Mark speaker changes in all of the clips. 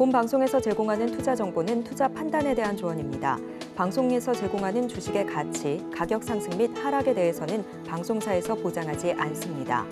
Speaker 1: 본 방송에서 제공하는 투자 정보는 투자 판단에 대한 조언입니다. 방송에서 제공하는 주식의 가치, 가격 상승 및 하락에 대해서는 방송사에서 보장하지 않습니다.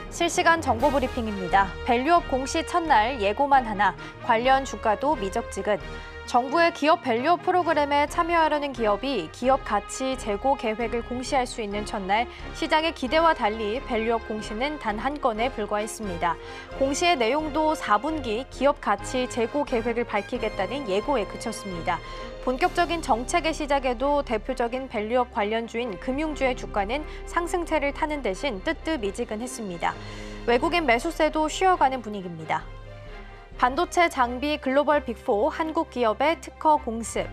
Speaker 2: 실시간 정보 브리핑입니다. 밸류업 공시 첫날 예고만 하나, 관련 주가도 미적지근. 정부의 기업 밸류업 프로그램에 참여하려는 기업이 기업 가치 재고 계획을 공시할 수 있는 첫날, 시장의 기대와 달리 밸류업 공시는 단 한 건에 불과했습니다. 공시의 내용도 4분기 기업 가치 재고 계획을 밝히겠다는 예고에 그쳤습니다. 본격적인 정책의 시작에도 대표적인 밸류업 관련주인 금융주의 주가는 상승세를 타는 대신 뜨뜻미지근했습니다. 외국인 매수세도 쉬어가는 분위기입니다. 반도체 장비 글로벌 빅4 한국 기업의 특허 공습.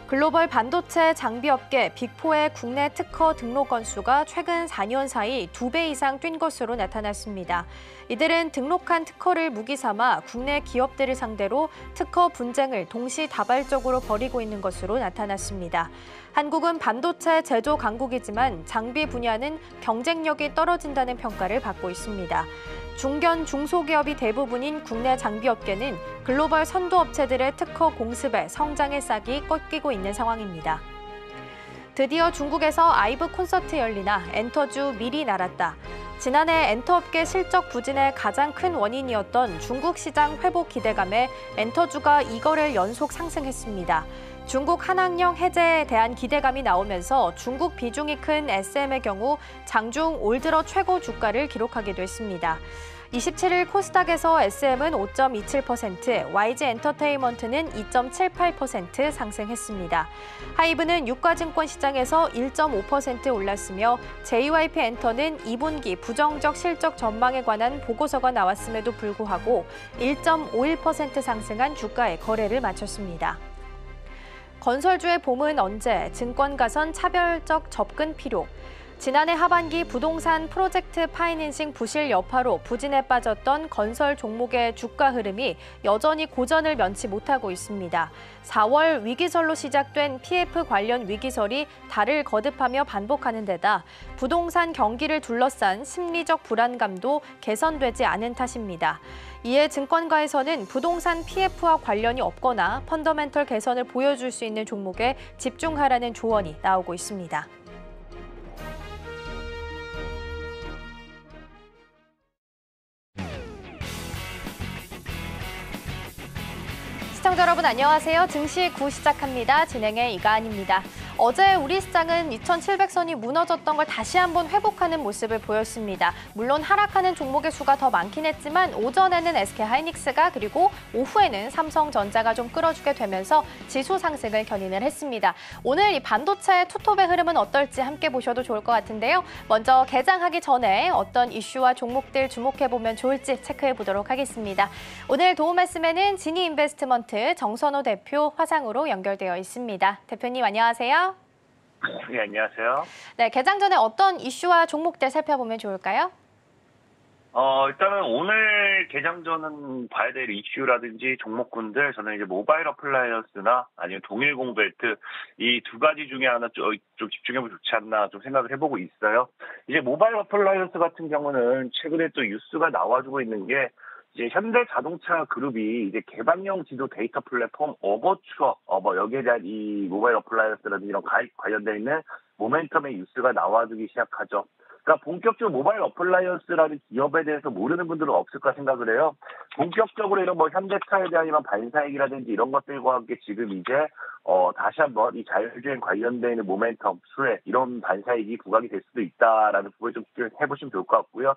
Speaker 2: 글로벌 반도체 장비 업계 빅4의 국내 특허 등록 건수가 최근 4년 사이 2배 이상 뛴 것으로 나타났습니다. 이들은 등록한 특허를 무기 삼아 국내 기업들을 상대로 특허 분쟁을 동시다발적으로 벌이고 있는 것으로 나타났습니다. 한국은 반도체 제조 강국이지만 장비 분야는 경쟁력이 떨어진다는 평가를 받고 있습니다. 중견, 중소기업이 대부분인 국내 장비업계는 글로벌 선도업체들의 특허 공습에 성장의 싹이 꺾이고 있는 상황입니다. 드디어 중국에서 아이브 콘서트 열리나 엔터주 미리 날았다. 지난해 엔터업계 실적 부진의 가장 큰 원인이었던 중국 시장 회복 기대감에 엔터주가 2거래일 연속 상승했습니다. 중국 한학령 해제에 대한 기대감이 나오면서 중국 비중이 큰 SM의 경우 장중 올 들어 최고 주가를 기록하기도 했습니다. 27일 코스닥에서 SM은 5.27%, YG 엔터테인먼트는 2.78% 상승했습니다. 하이브는 유가증권 시장에서 1.5% 올랐으며 JYP 엔터는 2분기 부정적 실적 전망에 관한 보고서가 나왔음에도 불구하고 1.51% 상승한 주가의 거래를 마쳤습니다. 건설주의 봄은 언제? 증권 가선 차별적 접근 필요. 지난해 하반기 부동산 프로젝트 파이낸싱 부실 여파로 부진에 빠졌던 건설 종목의 주가 흐름이 여전히 고전을 면치 못하고 있습니다. 4월 위기설로 시작된 PF 관련 위기설이 달을 거듭하며 반복하는 데다 부동산 경기를 둘러싼 심리적 불안감도 개선되지 않은 탓입니다. 이에 증권가에서는 부동산 PF와 관련이 없거나 펀더멘털 개선을 보여줄 수 있는 종목에 집중하라는 조언이 나오고 있습니다. 시청자 여러분 안녕하세요. 증시 9 시작합니다. 진행의 이가은입니다. 어제 우리 시장은 2700선이 무너졌던 걸 다시 한번 회복하는 모습을 보였습니다. 물론 하락하는 종목의 수가 더 많긴 했지만 오전에는 SK하이닉스가 그리고 오후에는 삼성전자가 좀 끌어주게 되면서 지수 상승을 견인을 했습니다. 오늘 이 반도체 투톱의 흐름은 어떨지 함께 보셔도 좋을 것 같은데요. 먼저 개장하기 전에 어떤 이슈와 종목들 주목해보면 좋을지 체크해보도록 하겠습니다. 오늘 도움 말씀에는 지니인베스트먼트 정선호 대표 화상으로 연결되어 있습니다. 대표님 안녕하세요.
Speaker 3: 네, 안녕하세요.
Speaker 2: 네, 개장 전에 어떤 이슈와 종목들 살펴보면 좋을까요?
Speaker 3: 일단은 오늘 개장 전은 봐야 될 이슈라든지 종목군들, 저는 이제 모바일 어플라이언스나 아니면 동일공 벨트, 이 두 가지 중에 하나 좀 집중해보면 좋지 않나 좀 생각을 해보고 있어요. 이제 모바일 어플라이언스 같은 경우는 최근에 또 뉴스가 나와주고 있는 게 이제 현대자동차 그룹이 이제 개방형 지도 데이터 플랫폼 어버추어, 여기에 대한 이 모바일 어플라이언스라든지 이런 가입 관련돼 있는 모멘텀의 뉴스가 나와주기 시작하죠. 그러니까 본격적으로 모바일 어플라이언스라는 기업에 대해서 모르는 분들은 없을까 생각을 해요. 본격적으로 이런 현대차에 대한 이런 반사이익이라든지 이런 것들과 함께 지금 이제 다시 한번 이 자율주행 관련돼 있는 모멘텀, 수혜 이런 반사이익이 부각이 될 수도 있다라는 부분을 좀 해보시면 좋을 것 같고요.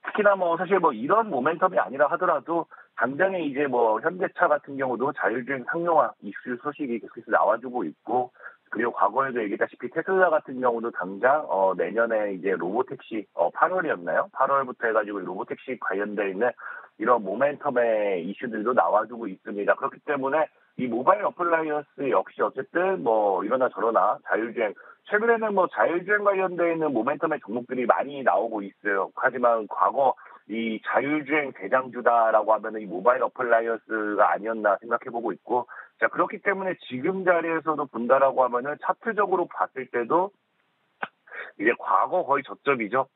Speaker 3: 특히나 사실 이런 모멘텀이 아니라 하더라도 당장에 이제 현대차 같은 경우도 자율주행 상용화 이슈 소식이 계속해서 나와주고 있고, 그리고 과거에도 얘기했다시피 테슬라 같은 경우도 당장 내년에 이제 로보택시 8월이었나요? 8월부터 해가지고 로보택시 관련돼 있는 이런 모멘텀의 이슈들도 나와주고 있습니다. 그렇기 때문에 이 모바일 어플라이언스 역시 어쨌든 이러나 저러나 자율주행, 최근에는 자율주행 관련돼 있는 모멘텀의 종목들이 많이 나오고 있어요. 하지만 과거 이 자율주행 대장주다라고 하면은 이 모바일 어플라이언스가 아니었나 생각해보고 있고, 자, 그렇기 때문에 지금 자리에서도 본다라고 하면은 차트적으로 봤을 때도 이제 과거 거의 저점이죠.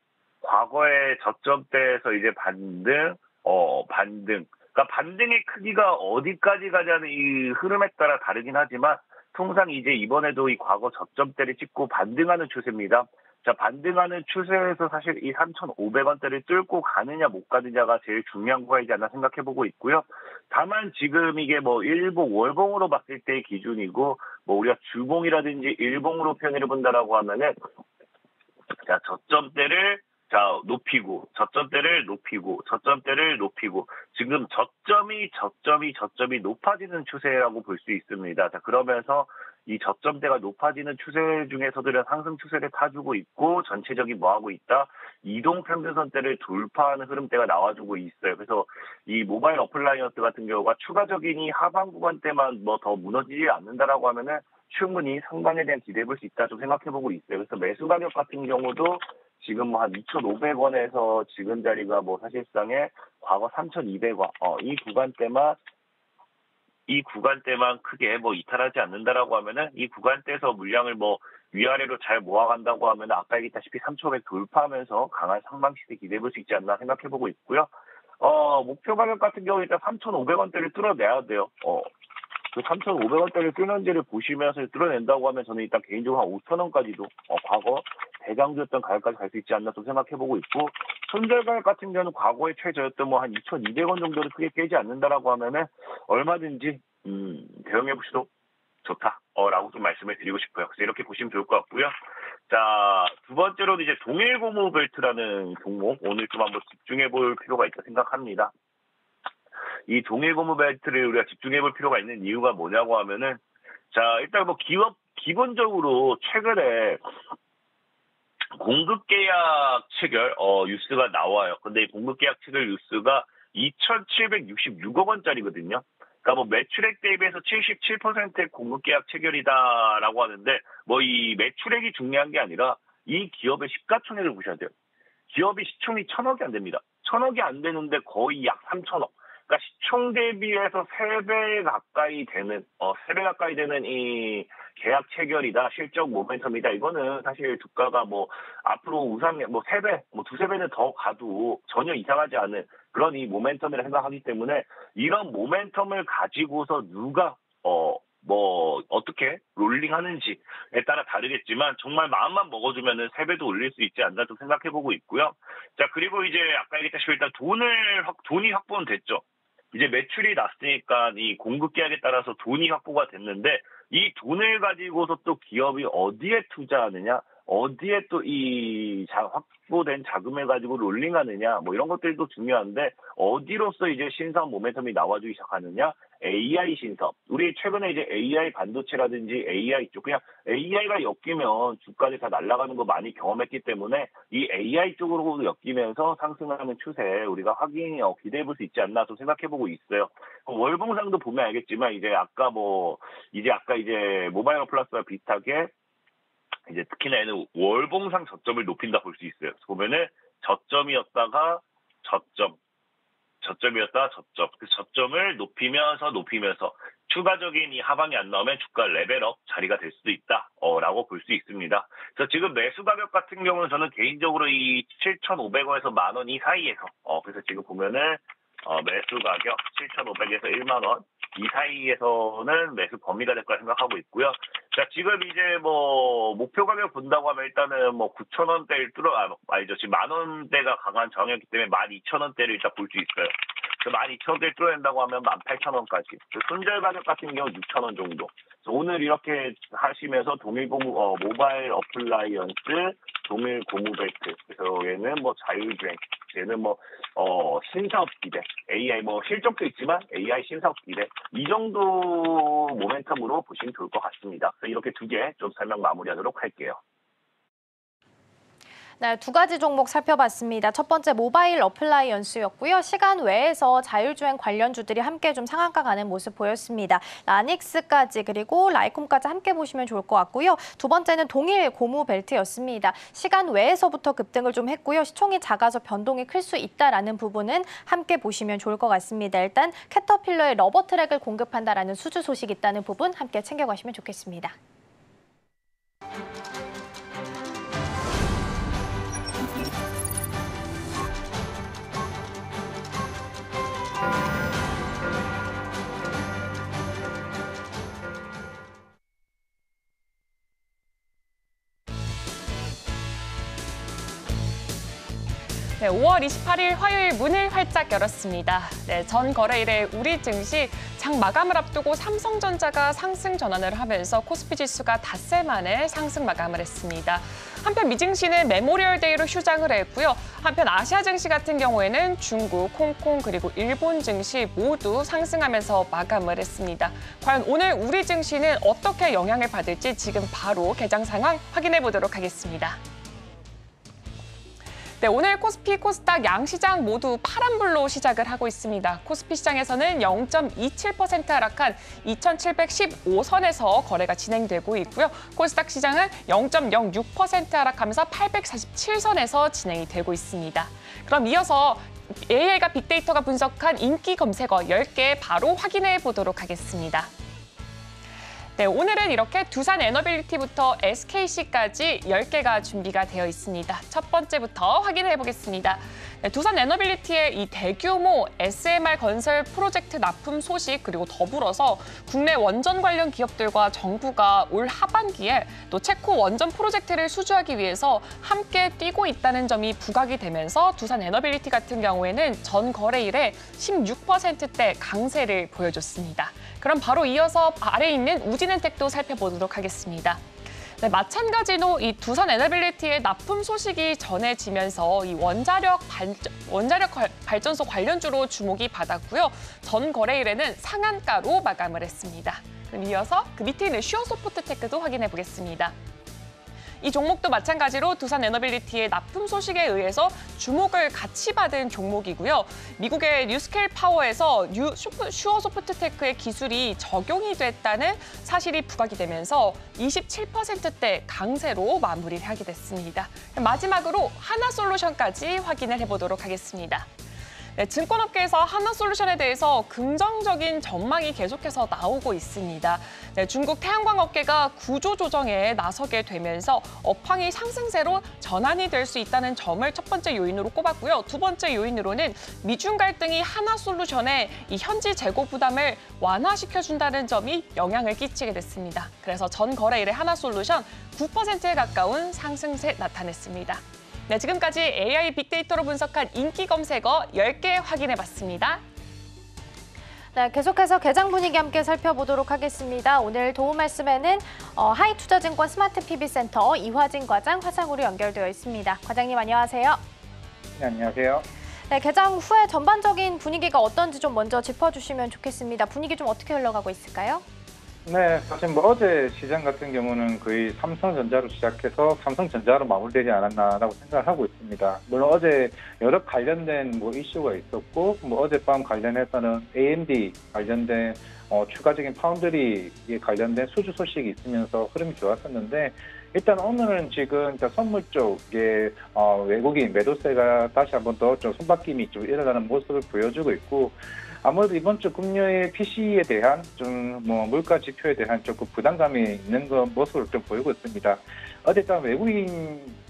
Speaker 3: 과거의 저점대에서 이제 반등. 그러니까 반등의 크기가 어디까지 가자는 이 흐름에 따라 다르긴 하지만 통상 이제 이번에도 이 과거 저점대를 찍고 반등하는 추세입니다. 자, 반등하는 추세에서 사실 이 3,500원대를 뚫고 가느냐 못 가느냐가 제일 중요한 거이지 않나 생각해보고 있고요. 다만 지금 이게 뭐 일봉, 월봉으로 봤을 때의 기준이고 뭐 우리가 주봉이라든지 일봉으로 표현을 해본다라고 하면은 자, 저점대를 높이고, 저점대를 높이고, 저점대를 높이고, 지금 저점이 높아지는 추세라고 볼 수 있습니다. 자, 그러면서 이 저점대가 높아지는 추세 중에서도 상승 추세를 타주고 있고, 전체적인 뭐하고 있다? 이동평균선대를 돌파하는 흐름대가 나와주고 있어요. 그래서 이 모바일 어플라이언스 같은 경우가 추가적인 이 하방 구간대만 뭐 더 무너지지 않는다라고 하면은 충분히 상방에 대한 기대해볼 수 있다 좀 생각해보고 있어요. 그래서 매수 가격 같은 경우도 지금 뭐 한 2,500원에서 지금 자리가 뭐 사실상에 과거 3,200원, 이 구간대만 크게 뭐 이탈하지 않는다라고 하면은 이 구간대에서 물량을 뭐 위아래로 잘 모아간다고 하면 아까 얘기했다시피 3,500 돌파하면서 강한 상방 시세 기대해볼 수 있지 않나 생각해보고 있고요. 목표 가격 같은 경우 일단 3,500원대를 뚫어내야 돼요. 그 3,500원대를 뚫는지를 보시면서 뚫어낸다고 하면 저는 일단 개인적으로 한 5,000원까지도 과거 대장주였던 가격까지 갈 수 있지 않나 좀 생각해보고 있고, 손절 가격 같은 경우는 과거의 최저였던 뭐 한 2,200원 정도를 크게 깨지 않는다라고 하면은 얼마든지 대응해보셔도 좋다라고 좀 말씀을 드리고 싶어요. 그래서 이렇게 보시면 좋을 것 같고요. 자, 두 번째로는 이제 동일 고무 벨트라는 종목 오늘 좀 한번 집중해볼 필요가 있다 생각합니다. 이 동일 고무 벨트를 우리가 집중해볼 필요가 있는 이유가 뭐냐고 하면은, 자, 일단 뭐 기본적으로 최근에 공급 계약 체결 뉴스가 나와요. 근데 이 공급 계약 체결 뉴스가 2,766억 원짜리거든요. 그러니까 뭐 매출액 대비해서 77%의 공급 계약 체결이다라고 하는데, 뭐 이 매출액이 중요한 게 아니라 이 기업의 시가총액을 보셔야 돼요. 기업이 시총이 1,000억이 안 됩니다. 1,000억이 안 되는데 거의 약 3,000억. 그러니까 시총 대비해서 3배 가까이 되는 이 계약 체결이다, 실적 모멘텀이다. 이거는 사실 주가가 뭐 앞으로 우상 뭐 3배, 뭐 2~3배는 더 가도 전혀 이상하지 않은 그런 이 모멘텀이라 생각하기 때문에 이런 모멘텀을 가지고서 누가 뭐 어떻게 롤링하는지에 따라 다르겠지만 정말 마음만 먹어주면은 3배도 올릴 수 있지 않나 좀 생각해보고 있고요. 자, 그리고 이제 아까 얘기했다시피 일단 돈이 확보는 됐죠. 이제 매출이 났으니까 이 공급 계약에 따라서 돈이 확보가 됐는데, 이 돈을 가지고서 또 기업이 어디에 투자하느냐, 어디에 또 이 확보된 자금을 가지고 롤링하느냐, 뭐 이런 것들도 중요한데, 어디로서 이제 신사업 모멘텀이 나와주기 시작하느냐, AI 신사업. 우리 최근에 이제 AI 반도체라든지 AI 쪽, 그냥 AI가 엮이면 주가들이 다 날아가는 거 많이 경험했기 때문에 이 AI 쪽으로 엮이면서 상승하는 추세 우리가 기대해 볼 수 있지 않나 또 생각해보고 있어요. 월봉상도 보면 알겠지만 이제 아까 모바일 플러스와 비슷하게 이제 특히나 얘는 월봉상 저점을 높인다 볼 수 있어요. 보면은 저점이었다가 저점. 그 저점을 높이면서 추가적인 이 하방이 안 나오면 주가 레벨업 자리가 될 수도 있다라고 볼 수 있습니다. 그래서 지금 매수 가격 같은 경우는 저는 개인적으로 이 7,500원에서 10,000원 이 사이에서 그래서 지금 보면은 매수 가격 7,500에서 10,000원 이 사이에서는 매수 범위가 될 거라 생각하고 있고요. 자, 지금 이제 뭐 목표 가격 본다고 하면 일단은 뭐 9,000원대를 지금 10,000원대가 강한 저항이었기 때문에 12,000원대를 일단 볼 수 있어요. 12,000원대를 뚫어낸다고 하면 18,000원까지. 손절 가격 같은 경우 6,000원 정도. 오늘 이렇게 하시면서 모바일 어플라이언스, 동일 고무 벨트. 그래서 얘는 뭐 자율주행, 얘는 뭐 신사업 기대, AI 뭐 실적도 있지만 AI 신사업 기대. 이 정도 모멘텀으로 보시면 좋을 것 같습니다. 그래서 이렇게 두 개 좀 설명 마무리하도록 할게요.
Speaker 2: 네, 두 가지 종목 살펴봤습니다. 첫 번째 모바일 어플라이언스였고요. 시간 외에서 자율주행 관련주들이 함께 좀 상한가 가는 모습 보였습니다. 라닉스까지 그리고 라이콤까지 함께 보시면 좋을 것 같고요. 두 번째는 동일 고무 벨트였습니다. 시간 외에서부터 급등을 좀 했고요. 시총이 작아서 변동이 클 수 있다라는 부분은 함께 보시면 좋을 것 같습니다. 일단 캐터필러의 러버 트랙을 공급한다라는 수주 소식이 있다는 부분 함께 챙겨가시면 좋겠습니다.
Speaker 4: 네, 5월 28일 화요일 문을 활짝 열었습니다. 네, 전 거래일에 우리 증시 장 마감을 앞두고 삼성전자가 상승 전환을 하면서 코스피 지수가 닷새 만에 상승 마감을 했습니다. 한편 미증시는 메모리얼 데이로 휴장을 했고요. 한편 아시아 증시 같은 경우에는 중국, 홍콩 그리고 일본 증시 모두 상승하면서 마감을 했습니다. 과연 오늘 우리 증시는 어떻게 영향을 받을지 지금 바로 개장 상황 확인해 보도록 하겠습니다. 네, 오늘 코스피, 코스닥 양시장 모두 파란불로 시작을 하고 있습니다. 코스피 시장에서는 0.27% 하락한 2,715선에서 거래가 진행되고 있고요. 코스닥 시장은 0.06% 하락하면서 847선에서 진행이 되고 있습니다. 그럼 이어서 AI가 빅데이터가 분석한 인기 검색어 10개 바로 확인해 보도록 하겠습니다. 네, 오늘은 이렇게 두산 에너빌리티부터 SKC까지 10개가 준비가 되어 있습니다. 첫 번째부터 확인해 보겠습니다. 네, 두산 에너빌리티의 이 대규모 SMR 건설 프로젝트 납품 소식 그리고 더불어서 국내 원전 관련 기업들과 정부가 올 하반기에 또 체코 원전 프로젝트를 수주하기 위해서 함께 뛰고 있다는 점이 부각이 되면서 두산 에너빌리티 같은 경우에는 전 거래일에 16%대 강세를 보여줬습니다. 그럼 바로 이어서 아래에 있는 우진은택도 살펴보도록 하겠습니다. 네, 마찬가지로 이 두산 에너빌리티의 납품 소식이 전해지면서 이 원자력 발전소 관련주로 주목이 받았고요. 전 거래일에는 상한가로 마감을 했습니다. 그럼 이어서 그 밑에 있는 슈어소프트테크도 확인해 보겠습니다. 이 종목도 마찬가지로 두산 에너빌리티의 납품 소식에 의해서 주목을 같이 받은 종목이고요. 미국의 뉴스케일 파워에서 슈어소프트테크의 기술이 적용이 됐다는 사실이 부각이 되면서 27%대 강세로 마무리를 하게 됐습니다. 마지막으로 하나솔루션까지 확인을 해보도록 하겠습니다. 네, 증권업계에서 하나솔루션에 대해서 긍정적인 전망이 계속해서 나오고 있습니다. 네, 중국 태양광 업계가 구조조정에 나서게 되면서 업황이 상승세로 전환이 될 수 있다는 점을 첫 번째 요인으로 꼽았고요. 두 번째 요인으로는 미중 갈등이 하나솔루션의 이 현지 재고 부담을 완화시켜준다는 점이 영향을 끼치게 됐습니다. 그래서 전 거래일에 하나솔루션 9%에 가까운 상승세 나타냈습니다. 네, 지금까지 AI 빅데이터로 분석한 인기 검색어 10개 확인해봤습니다.
Speaker 2: 네, 계속해서 개장 분위기 함께 살펴보도록 하겠습니다. 오늘 도움 말씀에는 하이투자증권 스마트PB센터 이화진 과장 화상으로 연결되어 있습니다. 과장님 안녕하세요.
Speaker 5: 네, 안녕하세요.
Speaker 2: 네, 개장 후에 전반적인 분위기가 어떤지 좀 먼저 짚어주시면 좋겠습니다. 분위기 좀 어떻게 흘러가고 있을까요?
Speaker 5: 네, 사실 어제 시장 같은 경우는 거의 삼성전자로 시작해서 삼성전자로 마무리되지 않았나라고 생각을 하고 있습니다. 물론 어제 여러 관련된 이슈가 있었고, 어젯밤 관련해서는 AMD 관련된 추가적인 파운드리에 관련된 수주 소식이 있으면서 흐름이 좋았었는데, 일단 오늘은 지금 선물 쪽에 외국인 매도세가 다시 한번 더 좀 손바뀜이 좀 일어나는 모습을 보여주고 있고, 아무래도 이번 주 금요일 PC에 대한 물가 지표에 대한 조금 부담감이 있는 모습을 좀 보이고 있습니다. 어제 일단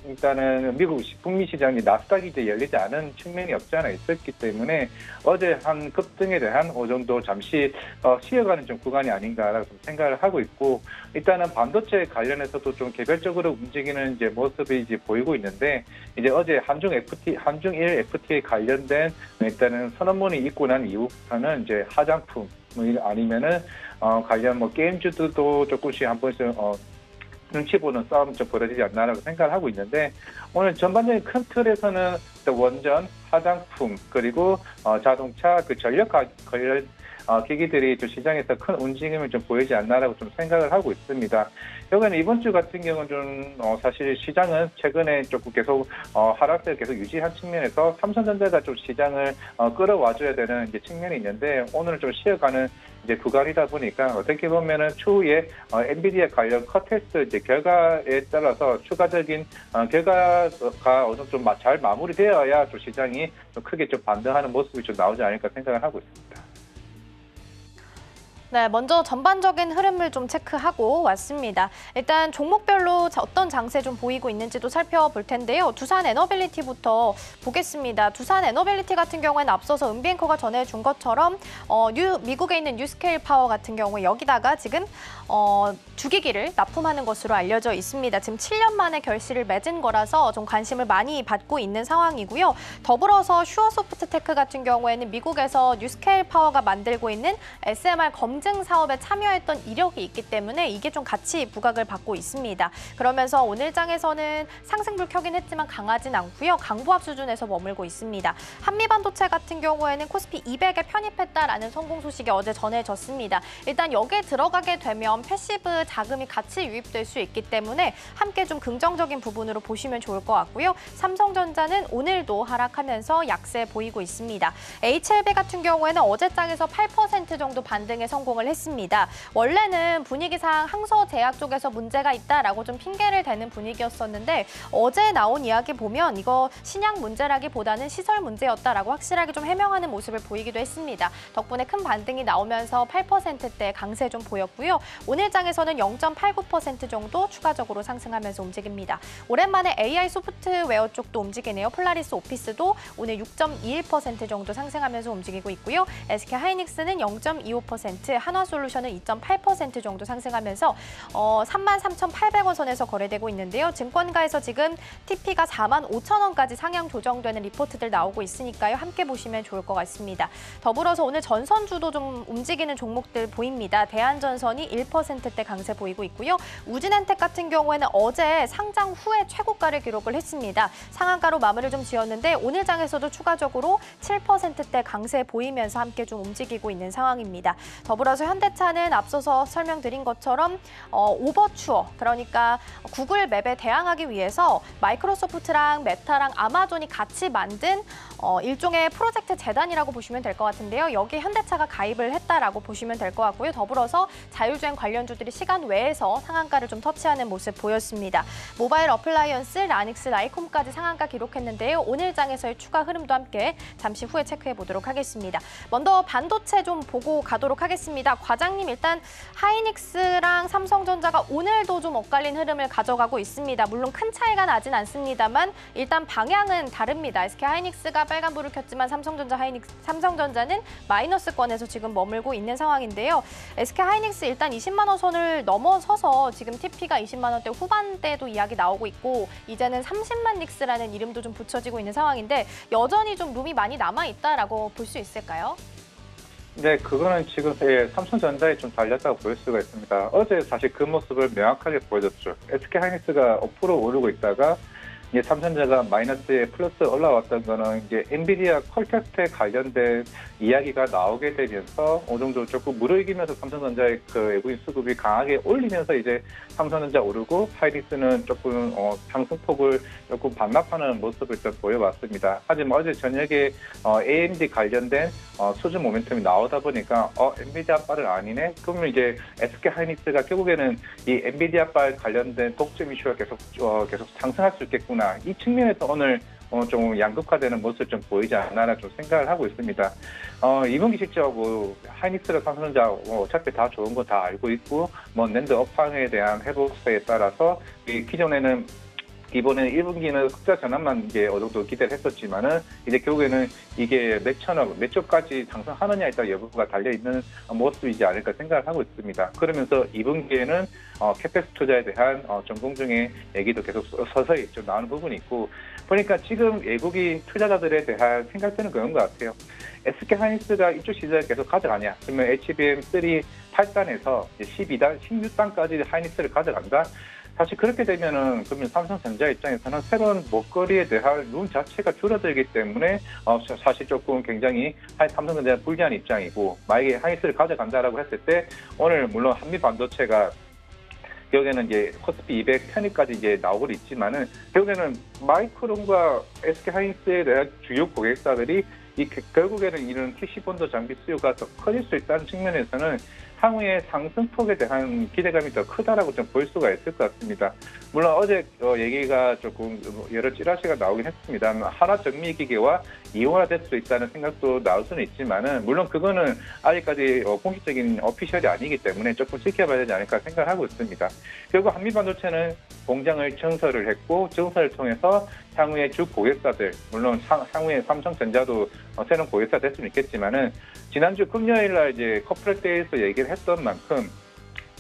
Speaker 5: 일단은 미국 북미 시장이 나스닥이 이제 열리지 않은 측면이 없지 않아 있었기 때문에 어제 한 급등에 대한 어느 정도 잠시 쉬어가는 좀 구간이 아닌가라고 좀 생각을 하고 있고, 일단은 반도체 관련해서도 좀 개별적으로 움직이는 이제 모습이 이제 보이고 있는데, 이제 어제 한중일 FTA 관련된 일단은 선언문이 있고 난 이후부터는 이제 화장품 아니면은 관련 게임주들도 조금씩 한 번씩 눈치 보는 싸움이 좀 벌어지지 않나라고 생각을 하고 있는데, 오늘 전반적인 큰 틀에서는 원전, 화장품, 그리고 자동차, 전력 관련 기기들이 좀 시장에서 큰 움직임을 좀 보이지 않나라고 좀 생각을 하고 있습니다. 여기는 이번 주 같은 경우는 좀 사실 시장은 최근에 조금 계속 하락세를 계속 유지한 측면에서 삼성전자가 좀 시장을 끌어와줘야 되는 이제 측면이 있는데, 오늘은 좀 쉬어가는 이제 구간이다 보니까 어떻게 보면은 추후에 엔비디아 관련 컷테스트 이제 결과에 따라서 추가적인 결과가 어느 정도 좀 잘 마무리되어야 좀 시장이 좀 크게 좀 반등하는 모습이 좀 나오지 않을까 생각을 하고 있습니다.
Speaker 2: 네, 먼저 전반적인 흐름을 좀 체크하고 왔습니다. 일단 종목별로 어떤 장세 좀 보이고 있는지도 살펴볼 텐데요. 두산 에너빌리티부터 보겠습니다. 두산 에너빌리티 같은 경우에는 앞서서 은비앵커가 전해준 것처럼 미국에 있는 뉴스케일 파워 같은 경우에 여기다가 지금 주기기를 납품하는 것으로 알려져 있습니다. 지금 7년 만에 결실을 맺은 거라서 좀 관심을 많이 받고 있는 상황이고요. 더불어서 슈어소프트테크 같은 경우에는 미국에서 뉴스케일 파워가 만들고 있는 SMR 검증 사업에 참여했던 이력이 있기 때문에 이게 좀 같이 부각을 받고 있습니다. 그러면서 오늘 장에서는 상승불 켜긴 했지만 강하진 않고요. 강보합 수준에서 머물고 있습니다. 한미반도체 같은 경우에는 코스피 200에 편입했다라는 성공 소식이 어제 전해졌습니다. 일단 여기에 들어가게 되면 패시브 자금이 같이 유입될 수 있기 때문에 함께 좀 긍정적인 부분으로 보시면 좋을 것 같고요. 삼성전자는 오늘도 하락하면서 약세 보이고 있습니다. HLB 같은 경우에는 어제 장에서 8% 정도 반등에 성공을 했습니다. 원래는 분위기상 항소제약 쪽에서 문제가 있다라고 좀 핑계를 대는 분위기였었는데 어제 나온 이야기 보면 이거 신약 문제라기보다는 시설 문제였다라고 확실하게 좀 해명하는 모습을 보이기도 했습니다. 덕분에 큰 반등이 나오면서 8%대 강세 좀 보였고요. 오늘 장에서는 0.89% 정도 추가적으로 상승하면서 움직입니다. 오랜만에 AI 소프트웨어 쪽도 움직이네요. 폴라리스 오피스도 오늘 6.21% 정도 상승하면서 움직이고 있고요. SK 하이닉스는 0.25%, 한화솔루션은 2.8% 정도 상승하면서 33,800원 선에서 거래되고 있는데요. 증권가에서 지금 TP가 45,000원까지 상향 조정되는 리포트들 나오고 있으니까요. 함께 보시면 좋을 것 같습니다. 더불어서 오늘 전선주도 좀 움직이는 종목들 보입니다. 대한전선이 1%대 강세 보이고 있고요. 우진엔텍 같은 경우에는 어제 상장 후에 최고가를 기록을 했습니다. 상한가로 마무리를 좀 지었는데 오늘 장에서도 추가적으로 7%대 강세 보이면서 함께 좀 움직이고 있는 상황입니다. 더불어서 현대차는 앞서서 설명드린 것처럼 오버추어, 그러니까 구글 맵에 대항하기 위해서 마이크로소프트랑 메타랑 아마존이 같이 만든 일종의 프로젝트 재단이라고 보시면 될 것 같은데요. 여기에 현대차가 가입을 했다라고 보시면 될 것 같고요. 더불어서 자율주행 관련주들이 시간 외에서 상한가를 좀 터치하는 모습 보였습니다. 모바일 어플라이언스, 라닉스, 라이콤까지 상한가 기록했는데요. 오늘 장에서의 추가 흐름도 함께 잠시 후에 체크해 보도록 하겠습니다. 먼저 반도체 좀 보고 가도록 하겠습니다. 과장님, 일단 하이닉스랑 삼성전자가 오늘도 좀 엇갈린 흐름을 가져가고 있습니다. 물론 큰 차이가 나진 않습니다만 일단 방향은 다릅니다. SK 하이닉스가 빨간불을 켰지만 삼성전자는 마이너스권에서 지금 머물고 있는 상황인데요. SK 하이닉스 일단 20만 원 선을 넘어서서 지금 TP가 20만 원대 후반대도 이야기 나오고 있고 이제는 30만 닉스라는 이름도 좀 붙여지고 있는 상황인데 여전히 좀 룸이 많이 남아있다라고 볼 수 있을까요?
Speaker 5: 네, 그거는 지금 삼성전자에 좀 달렸다고 볼 수가 있습니다. 어제 사실 그 모습을 명확하게 보여줬죠. SK 하이닉스가 5% 오르고 있다가 이제 삼성전자가 마이너스에 플러스 올라왔던 거는 이제 엔비디아 퀄텍스트에 관련된 이야기가 나오게 되면서 어느 정도 조금 무르익이면서 삼성전자의 그 외국인 수급이 강하게 올리면서 이제 삼성전자 오르고 하이닉스는 조금 상승폭을 조금 반납하는 모습을 좀 보여봤습니다. 하지만 어제 저녁에 AMD 관련된 수준 모멘텀이 나오다 보니까 엔비디아빨은 아니네? 그러면 이제 SK 하이닉스가 결국에는 이 엔비디아빨 관련된 독점 이슈가 계속 상승할 수 있겠구나. 이 측면에서 오늘 좀 양극화되는 모습을 좀 보이지 않나 좀 생각을 하고 있습니다. 2분기 실적 하이닉스랑 삼성전자 어차피 다 좋은 거 다 알고 있고 낸드 업황에 대한 회복세에 따라서 기존에는 이번에 1분기는 흑자 전환만 이제 어느 정도 기대를 했었지만은 이제 결국에는 이게 몇 조까지 상승하느냐에 따라 여부가 달려있는 모습이지 않을까 생각을 하고 있습니다. 그러면서 2분기에는 캐펙스 투자에 대한 전공중의 얘기도 계속 서서히 좀 나오는 부분이 있고 보니까 지금 외국인 투자자들에 대한 생각들은 그런 것 같아요. SK 하이닉스가 이쪽 시장을 계속 가져가냐? 그러면 HBM3 8단에서 12단, 16단까지 하이닉스를 가져간다? 사실 그렇게 되면은 그러면 삼성전자 입장에서는 새로운 먹거리에 대한 룸 자체가 줄어들기 때문에 사실 조금 굉장히 삼성전자 불리한 입장이고 만약에 하이닉스를 가져간다라고 했을 때 오늘 물론 한미 반도체가 결국에는 이제 코스피 200 편입까지 이제 나오고 있지만은 결국에는 마이크론과 SK 하이닉스에 대한 주요 고객사들이 결국에는 이런 TC 본드 장비 수요가 더 커질 수 있다는 측면에서는 향후의 상승폭에 대한 기대감이 더 크다라고 좀 볼 수가 있을 것 같습니다. 물론 어제 얘기가 조금 여러 찌라시가 나오긴 했습니다. 하나 정밀기계와 이원화될 수 있다는 생각도 나올 수는 있지만은 물론 그거는 아직까지 공식적인 오피셜이 아니기 때문에 조금 지켜봐야 되지 않을까 생각을 하고 있습니다. 결국 한미반도체는 공장을 증설을 했고 증설을 통해서 향후에 주 고객사들 물론 향후에 삼성전자도 새로운 고객사 될 수는 있겠지만은 지난주 금요일날 이제 커플렉데이에서 얘기를 했던 만큼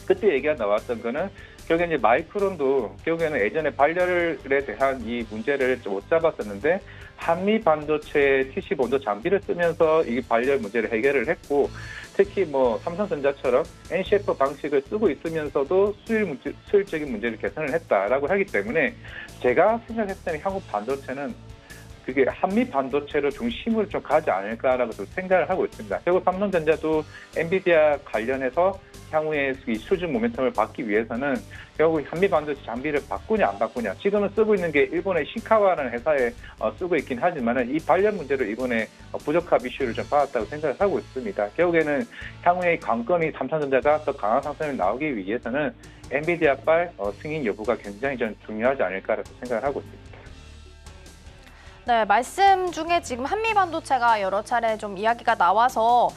Speaker 5: 그때 얘기가 나왔던 거는 결국에 이제 마이크론도 결국에는 예전에 발열에 대한 이 문제를 못 잡았었는데 한미 반도체 TC 본도 장비를 쓰면서 이 발열 문제를 해결을 했고 특히 뭐 삼성전자처럼 NCF 방식을 쓰고 있으면서도 수율적인 문제를 개선을 했다라고 하기 때문에 제가 생각했을 때는 향후 반도체는 그게 한미 반도체로 중심을 좀 가지 않을까라고 생각을 하고 있습니다. 결국 삼성전자도 엔비디아 관련해서 향후에 이 수준 모멘텀을 받기 위해서는 결국 한미 반도체 장비를 바꾸냐 안 바꾸냐. 지금은 쓰고 있는 게 일본의 시카와라는 회사에 쓰고 있긴 하지만은 이 발열 문제로 이번에 부적합 이슈를 좀 받았다고 생각을 하고 있습니다. 결국에는 향후에 관건이 삼성전자가 더 강한 상승을 나오기 위해서는 엔비디아발 승인 여부가 굉장히 좀 중요하지 않을까라고 생각을 하고 있습니다.
Speaker 2: 네, 말씀 중에 지금 한미반도체가 여러 차례 좀 이야기가 나와서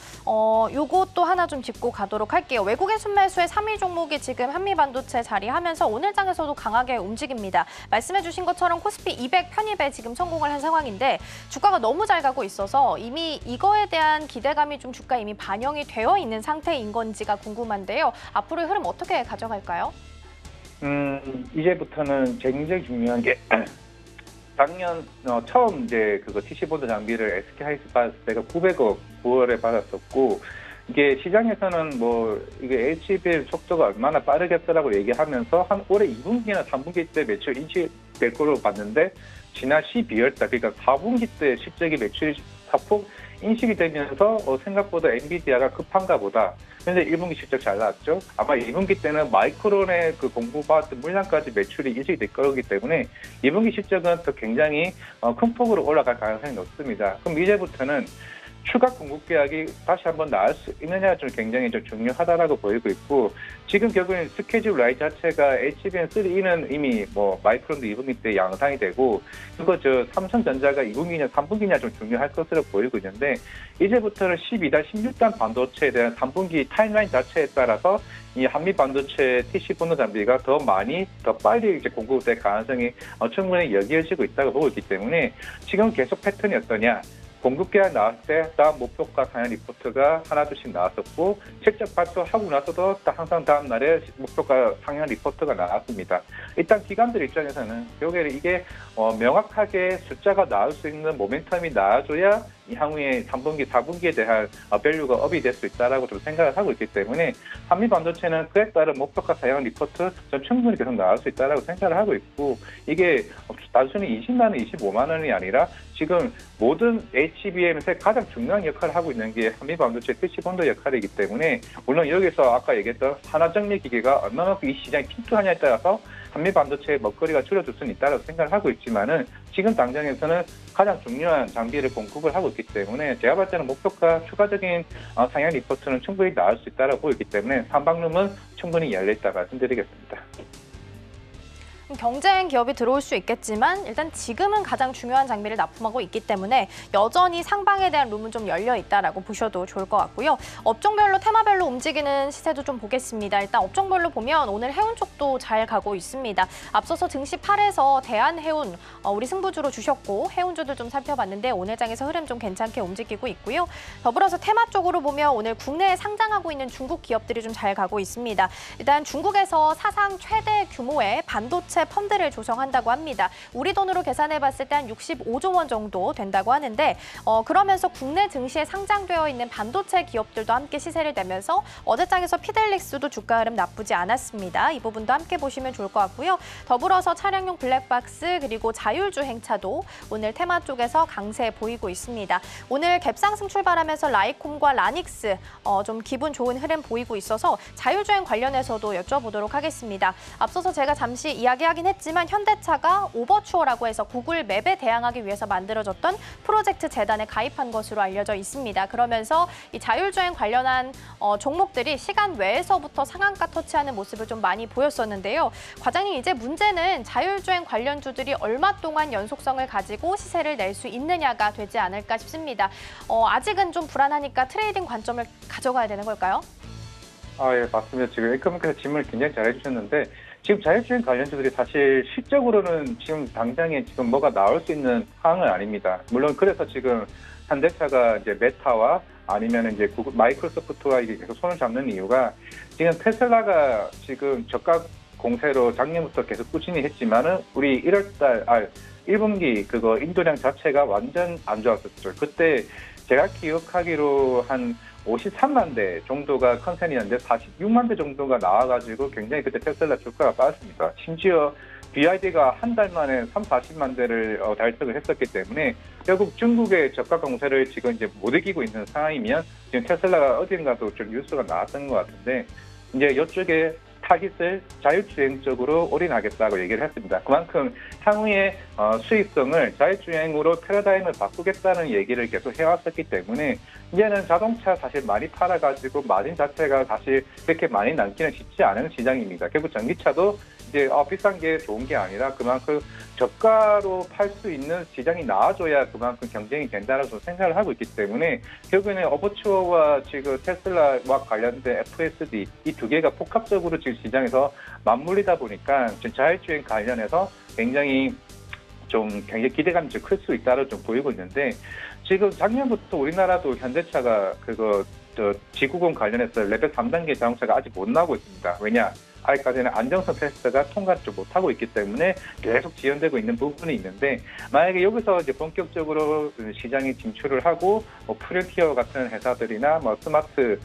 Speaker 2: 요것도 하나 좀 짚고 가도록 할게요. 외국인 순매수의 3위 종목이 지금 한미반도체 자리하면서 오늘 장에서도 강하게 움직입니다. 말씀해 주신 것처럼 코스피 200 편입에 지금 성공을 한 상황인데 주가가 너무 잘 가고 있어서 이미 이거에 대한 기대감이 좀 주가에 이미 반영이 되어 있는 상태인 건지가 궁금한데요. 앞으로의 흐름 어떻게 가져갈까요?
Speaker 5: 이제부터는 굉장히 중요한 게 작년 처음 이제 그거 TC보드 장비를 SK하이닉스 받았을 때가 900억 9월에 받았었고 이게 시장에서는 뭐 이게 HBM 속도가 얼마나 빠르겠다라고 얘기하면서 한 올해 2분기나 3분기 때 매출 인식될 거로 봤는데 지난 12월 달 그러니까 4분기 때 실적이 매출이 다폭 인식이 되면서 생각보다 엔비디아가 급한가 보다. 현재 1분기 실적 잘 나왔죠. 아마 2분기 때는 마이크론의 그 공부받았던 물량까지 매출이 인식이 될 거기 때문에 2분기 실적은 더 굉장히 큰 폭으로 올라갈 가능성이 높습니다. 그럼 이제부터는 추가 공급 계약이 다시 한번 나올 수 있느냐가 좀 굉장히 좀 중요하다라고 보이고 있고 지금 결국엔 스케줄 라인 자체가 HBM3E는 이미 뭐 마이크론도 2분기 때 양상이 되고 그거 삼성전자가 2분기냐 3분기냐 좀 중요할 것으로 보이고 있는데 이제부터는 12단, 16단 반도체에 대한 3분기 타임라인 자체에 따라서 이 한미 반도체 TC 분노 장비가 더 많이, 더 빨리 이제 공급될 가능성이 충분히 여기어지고 있다고 보고 있기 때문에 지금 계속 패턴이 어떠냐? 공급 계약 나왔을 때 다음 목표가 상향 리포트가 하나둘씩 나왔었고 실적 발표하고 나서도 항상 다음 날에 목표가 상향 리포트가 나왔습니다. 일단 기관들 입장에서는 결국에는 이게 명확하게 숫자가 나올 수 있는 모멘텀이 나와줘야 이 향후에 3분기, 4분기에 대한 밸류가 업이 될 수 있다라고 좀 생각을 하고 있기 때문에 한미 반도체는 그에 따른 목표가 상향 리포트 좀 충분히 계속 나올 수 있다라고 생각을 하고 있고 이게 단순히 20만 원, 25만 원이 아니라 지금 모든 HBM에서 가장 중요한 역할을 하고 있는 게 한미 반도체 TC 본도 역할이기 때문에 물론 여기서 아까 얘기했던 하나정밀 기계가 얼마만큼 이 시장에 침투하냐에 따라서 한미 반도체의 먹거리가 줄어들 수는 있다고 생각을 하고 있지만은 지금 당장에서는 가장 중요한 장비를 공급을 하고 있기 때문에 제가 봤을 때는 목표가 추가적인 상향 리포트는 충분히 나올 수 있다고 보이기 때문에 삼방룸은 충분히 열려있다 말씀드리겠습니다.
Speaker 2: 경쟁 기업이 들어올 수 있겠지만 일단 지금은 가장 중요한 장비를 납품하고 있기 때문에 여전히 상방에 대한 룸은 좀 열려 있다라고 보셔도 좋을 것 같고요. 업종별로 테마별로 움직이는 시세도 좀 보겠습니다. 일단 업종별로 보면 오늘 해운 쪽도 잘 가고 있습니다. 앞서서 증시 8에서 대한해운 우리 승부주로 주셨고 해운주들 좀 살펴봤는데 오늘 장에서 흐름 좀 괜찮게 움직이고 있고요. 더불어서 테마 쪽으로 보면 오늘 국내에 상장하고 있는 중국 기업들이 좀 잘 가고 있습니다. 일단 중국에서 사상 최대 규모의 반도체 펀드를 조성한다고 합니다. 우리 돈으로 계산해봤을 때 한 65조 원 정도 된다고 하는데 그러면서 국내 증시에 상장되어 있는 반도체 기업들도 함께 시세를 내면서 어제장에서 피델릭스도 주가 흐름 나쁘지 않았습니다. 이 부분도 함께 보시면 좋을 것 같고요. 더불어서 차량용 블랙박스 그리고 자율주행차도 오늘 테마 쪽에서 강세 보이고 있습니다. 오늘 갭상승 출발하면서 라이콤과 라닉스 좀 기분 좋은 흐름 보이고 있어서 자율주행 관련해서도 여쭤보도록 하겠습니다. 앞서서 제가 잠시 이야기하고 존재하긴 했지만 현대차가 오버추어라고 해서 구글 맵에 대항하기 위해서 만들어졌던 프로젝트 재단에 가입한 것으로 알려져 있습니다. 그러면서 이 자율주행 관련한 종목들이 시간 외에서부터 상한가 터치하는 모습을 좀 많이 보였었는데요. 과장님, 이제 문제는 자율주행 관련주들이 얼마 동안 연속성을 가지고 시세를 낼 수 있느냐가 되지 않을까 싶습니다. 아직은 좀 불안하니까 트레이딩 관점을 가져가야 되는 걸까요?
Speaker 5: 예, 맞습니다. 지금 에이커분께서 질문을 굉장히 잘 해주셨는데, 지금 자율주행 관련주들이 사실 실적으로는 지금 당장에 지금 뭐가 나올 수 있는 상황은 아닙니다. 물론 그래서 지금 현대차가 이제 메타와 아니면 이제 구글, 마이크로소프트와 이게 계속 손을 잡는 이유가, 지금 테슬라가 지금 저가 공세로 작년부터 계속 꾸준히 했지만은 우리 1분기 그거 인도량 자체가 완전 안 좋았었죠. 그때 제가 기억하기로 한 53만 대 정도가 컨센이었는데 46만 대 정도가 나와가지고 굉장히 그때 테슬라 주가가 빠졌습니다. 심지어 BYD가 한 달 만에 40만 대를 달성을 했었기 때문에 결국 중국의 저가 공세를 지금 이제 못 이기고 있는 상황이면 지금 테슬라가 어딘가도 좀 뉴스가 나왔던 것 같은데, 이제 이쪽에 타깃을 자율주행 쪽으로 올인하겠다고 얘기를 했습니다. 그만큼 향후의 수익성을 자율주행으로 패러다임을 바꾸겠다는 얘기를 계속 해왔었기 때문에 이제는 자동차 사실 많이 팔아가지고 마진 자체가 사실 그렇게 많이 남기는 쉽지 않은 시장입니다. 결국 전기차도 이제 비싼 게 좋은 게 아니라 그만큼 저가로 팔 수 있는 시장이 나아져야 그만큼 경쟁이 된다라고 생각을 하고 있기 때문에 결국에는 오버추어와 지금 테슬라와 관련된 FSD 이 두 개가 복합적으로 지금 시장에서 맞물리다 보니까 지금 자율주행 관련해서 굉장히 기대감이 좀 클 수 있다고 좀 보이고 있는데, 지금 작년부터 우리나라도 현대차가 G90 관련해서 레벨 3단계 자동차가 아직 못 나오고 있습니다. 왜냐? 아직까지는 안정성 테스트가 통과를 좀 못하고 있기 때문에 계속 지연되고 있는 부분이 있는데, 만약에 여기서 이제 본격적으로 시장에 진출을 하고 프론티어 같은 회사들이나 스마트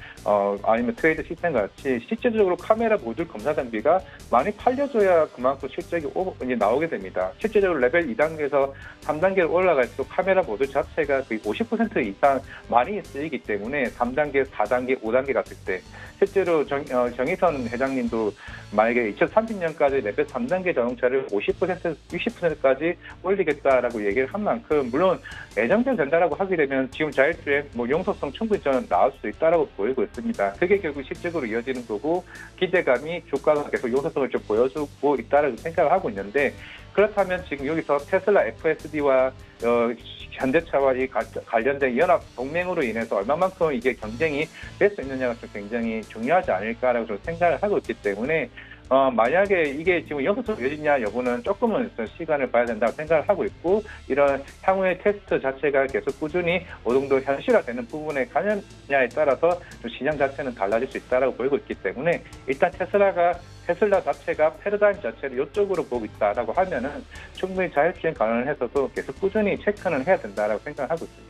Speaker 5: 아니면 트레이드 시스템 같이 실질적으로 카메라 모듈 검사 장비가 많이 팔려줘야 그만큼 실적이 이제 나오게 됩니다. 실제적으로 레벨 2단계에서 3단계로 올라갈수록 카메라 모듈 자체가 거의 50% 이상 많이 쓰이기 때문에 3단계, 4단계, 5단계 갔을 때 실제로 정의선 회장님도 만약에 2030년까지 레벨 3단계 자동차를 50%, 60%까지 올리겠다라고 얘기를 한 만큼, 물론 예정대로 된다라고 하게 되면 지금 자율주행 용도성 충분히 저는 나올 수 있다라고 보이고 있습니다. 그게 결국 실적으로 이어지는 거고, 기대감이 주가가 계속 용도성을 좀 보여주고 있다라고 생각을 하고 있는데, 그렇다면 지금 여기서 테슬라 FSD와 현대차와 이 관련된 연합 동맹으로 인해서 얼마만큼 이게 경쟁이 될 수 있느냐가 좀 굉장히 중요하지 않을까라고 좀 생각을 하고 있기 때문에 만약에 이게 지금 여기서 이어지냐 여부는 조금은 시간을 봐야 된다고 생각을 하고 있고, 이런 향후의 테스트 자체가 계속 꾸준히 어느 정도 현실화되는 부분에 가느냐에 따라서 좀 시장 자체는 달라질 수 있다고 보이고 있기 때문에, 일단 테슬라 자체가 패러다임 자체를 이쪽으로 보고 있다라고 하면은 충분히 자율주행 관련해서도 계속 꾸준히 체크는 해야 된다라고 생각하고 있습니다.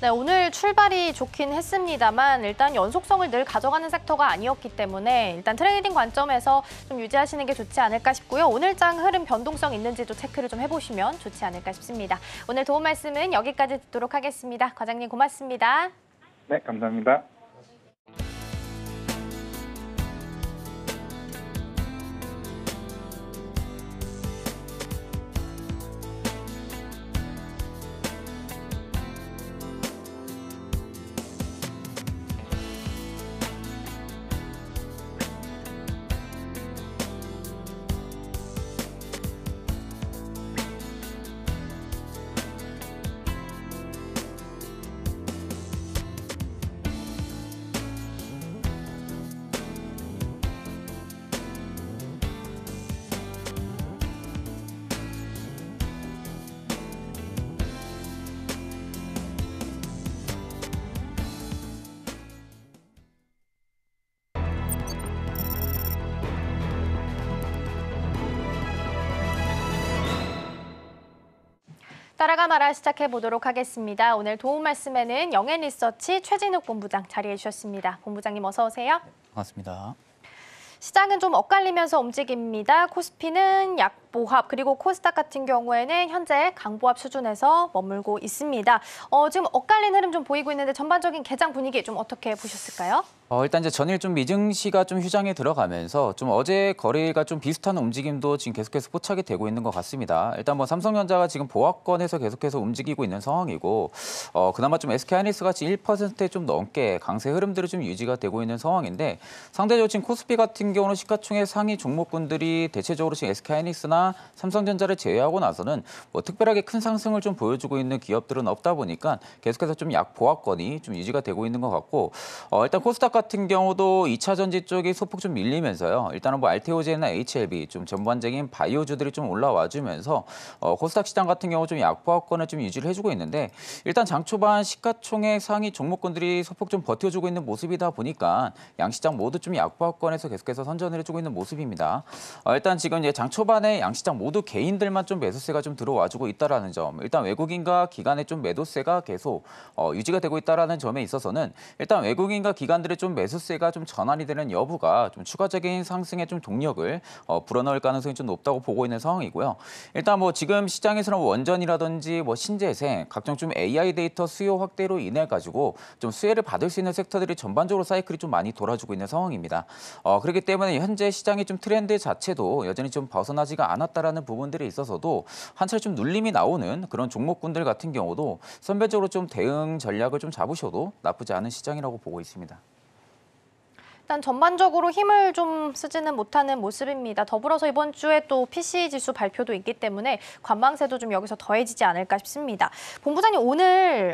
Speaker 2: 네, 오늘 출발이 좋긴 했습니다만 일단 연속성을 늘 가져가는 섹터가 아니었기 때문에 일단 트레이딩 관점에서 좀 유지하시는 게 좋지 않을까 싶고요. 오늘장 흐름 변동성 있는지도 체크를 좀 해보시면 좋지 않을까 싶습니다. 오늘 도움 말씀은 여기까지 듣도록 하겠습니다. 과장님 고맙습니다.
Speaker 5: 네, 감사합니다.
Speaker 2: 따라가 말아 시작해 보도록 하겠습니다. 오늘 도움 말씀에는 영앤리서치 최진욱 본부장 자리해 주셨습니다. 본부장님 어서 오세요.
Speaker 6: 반갑습니다.
Speaker 2: 시장은 좀 엇갈리면서 움직입니다. 코스피는 약 보합 그리고 코스닥 같은 경우에는 현재 강보합 수준에서 머물고 있습니다. 지금 엇갈린 흐름 좀 보이고 있는데 전반적인 개장 분위기 좀 어떻게 보셨을까요?
Speaker 6: 일단 이제 전일 좀 미증시가 좀 휴장에 들어가면서 좀 어제 거래가 좀 비슷한 움직임도 지금 계속해서 포착이 되고 있는 것 같습니다. 일단 뭐 삼성전자가 지금 보합권에서 계속해서 움직이고 있는 상황이고, 그나마 좀 SK하이닉스 같이 1%에 좀 넘게 강세 흐름들이 좀 유지가 되고 있는 상황인데, 상대적으로 지금 코스피 같은 경우는 시가총액 상위 종목군들이 대체적으로 지금 SK하이닉스나 삼성전자를 제외하고 나서는 뭐 특별하게 큰 상승을 좀 보여주고 있는 기업들은 없다 보니까 계속해서 좀 약보합권이 좀 유지가 되고 있는 것 같고, 일단 코스닥 같은 경우도 2차 전지 쪽이 소폭 좀 밀리면서요. 일단은 뭐 알테오젠이나 HLB 좀 전반적인 바이오주들이 좀 올라와주면서 코스닥 시장 같은 경우 좀 약보합권을 좀 유지를 해주고 있는데, 일단 장 초반 시가총액 상위 종목군들이 소폭 좀 버텨주고 있는 모습이다 보니까 양시장 모두 좀 약보합권에서 계속해서 선전을 해주고 있는 모습입니다. 일단 지금 이제 장 초반에 양시장 모두 개인들만 좀 매수세가 좀 들어와주고 있다라는 점, 일단 외국인과 기관의 좀 매도세가 계속 유지가 되고 있다라는 점에 있어서는 일단 외국인과 기관들의 좀 매수세가 좀 전환이 되는 여부가 좀 추가적인 상승의 좀 동력을 불어넣을 가능성이 좀 높다고 보고 있는 상황이고요. 일단 뭐 지금 시장에서는 원전이라든지 뭐 신재생, 각종 좀 AI 데이터 수요 확대로 인해 가지고 좀 수혜를 받을 수 있는 섹터들이 전반적으로 사이클이 좀 많이 돌아주고 있는 상황입니다. 그렇기 때문에 현재 시장의 좀 트렌드 자체도 여전히 좀 벗어나지가 않았다라는 부분들에 있어서도 한 차례 좀 눌림이 나오는 그런 종목군들 같은 경우도 선별적으로 좀 대응 전략을 좀 잡으셔도 나쁘지 않은 시장이라고 보고 있습니다.
Speaker 2: 일단 전반적으로 힘을 좀 쓰지는 못하는 모습입니다. 더불어서 이번 주에 또 PCE 지수 발표도 있기 때문에 관망세도 좀 여기서 더해지지 않을까 싶습니다. 본부장님,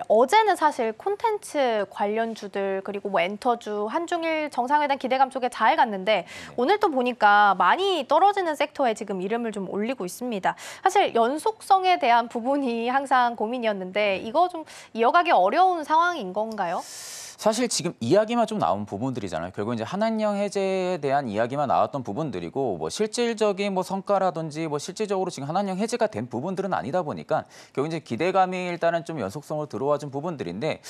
Speaker 2: 어제는 사실 콘텐츠 관련주들 그리고 뭐 엔터주, 한중일 정상회담 기대감 속에 잘 갔는데 오늘 또 보니까 많이 떨어지는 섹터에 지금 이름을 좀 올리고 있습니다. 사실 연속성에 대한 부분이 항상 고민이었는데 이거 좀 이어가기 어려운 상황인 건가요?
Speaker 6: 사실 지금 이야기만 좀 나온 부분들이잖아요. 결국 이제 한한령 해제에 대한 이야기만 나왔던 부분들이고, 뭐 실질적인 뭐 성과라든지 뭐 실질적으로 지금 한한령 해제가 된 부분들은 아니다 보니까 결국 이제 기대감이 일단은 좀 연속성으로 들어와준 부분들인데,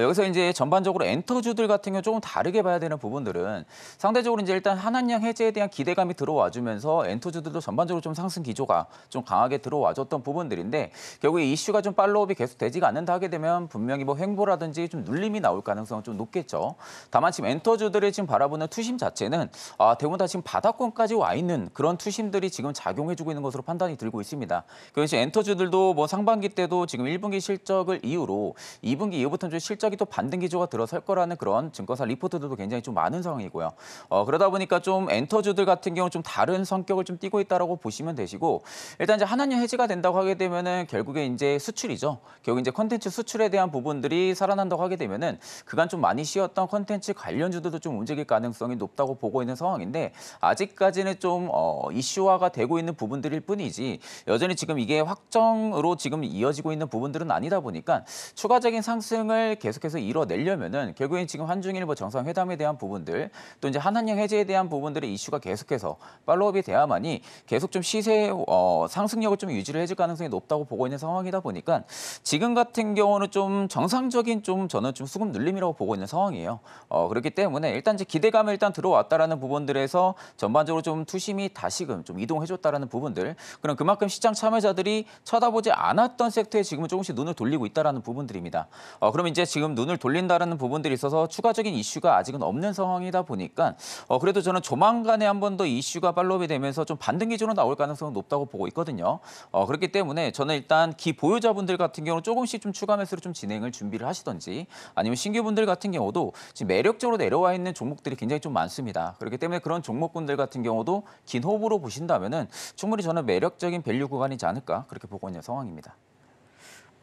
Speaker 6: 여기서 이제 전반적으로 엔터주들 같은 경우 조금 다르게 봐야 되는 부분들은 상대적으로 이제 일단 한한령 해제에 대한 기대감이 들어와주면서 엔터주들도 전반적으로 좀 상승 기조가 좀 강하게 들어와줬던 부분들인데, 결국 이 이슈가 좀 팔로우업이 계속 되지가 않는다 하게 되면 분명히 뭐 횡보라든지 좀 눌림이 나올 가능성은 좀 높겠죠. 다만 지금 엔터주들이 지금 바라보는 투심 자체는 대부분 다 지금 바닥권까지 와 있는 그런 투심들이 지금 작용해주고 있는 것으로 판단이 들고 있습니다. 그래서 엔터주들도 뭐 상반기 때도 지금 1분기 실적을 이유로 2분기 이후부터는 좀 실적이 또 반등 기조가 들어설 거라는 그런 증권사 리포트들도 굉장히 좀 많은 상황이고요. 그러다 보니까 좀 엔터주들 같은 경우 좀 다른 성격을 좀 띠고 있다라고 보시면 되시고, 일단 이제 한한령 해지가 된다고 하게 되면은 결국에 이제 수출이죠. 결국 이제 콘텐츠 수출에 대한 부분들이 살아난다고 하게 되면은 그간 좀 많이 쉬었던 콘텐츠 관련주들도 좀 움직일 가능성이 높다고 보고 있는 상황인데, 아직까지는 좀 이슈화가 되고 있는 부분들일 뿐이지 여전히 지금 이게 확정으로 지금 이어지고 있는 부분들은 아니다 보니까 추가적인 상승을 계속해서 이뤄내려면은 결국엔 지금 한중일 뭐 정상회담에 대한 부분들, 또 이제 한한령 해제에 대한 부분들의 이슈가 계속해서 팔로우업이 돼야만이 계속 좀 시세 상승력을 좀 유지를 해줄 가능성이 높다고 보고 있는 상황이다 보니까 지금 같은 경우는 좀 정상적인 저는 좀 수급 눌림이라고 보고 있는 상황이에요. 그렇기 때문에 일단 이제 기대감이 일단 들어왔다라는 부분들에서 전반적으로 좀 투심이 다시금 좀 이동해줬다라는 부분들, 그럼 그만큼 시장 참여자들이 쳐다보지 않았던 섹터에 지금은 조금씩 눈을 돌리고 있다라는 부분들입니다. 그럼 이제 지금 눈을 돌린다라는 부분들이 있어서 추가적인 이슈가 아직은 없는 상황이다 보니까 그래도 저는 조만간에 한 번 더 이슈가 팔로우업이 되면서 좀 반등 기조로 나올 가능성은 높다고 보고 있거든요. 그렇기 때문에 저는 일단 기 보유자분들 같은 경우는 조금씩 좀 추가 매수로 좀 진행을 준비를 하시던지, 아니면 신규분들 같은 경우도 지금 매력적으로 내려와 있는 종목들이 굉장히 좀 많습니다. 그렇기 때문에 그런 종목군들 같은 경우도 긴 호흡으로 보신다면은 충분히 저는 매력적인 밸류 구간이지 않을까 그렇게 보고 있는 상황입니다.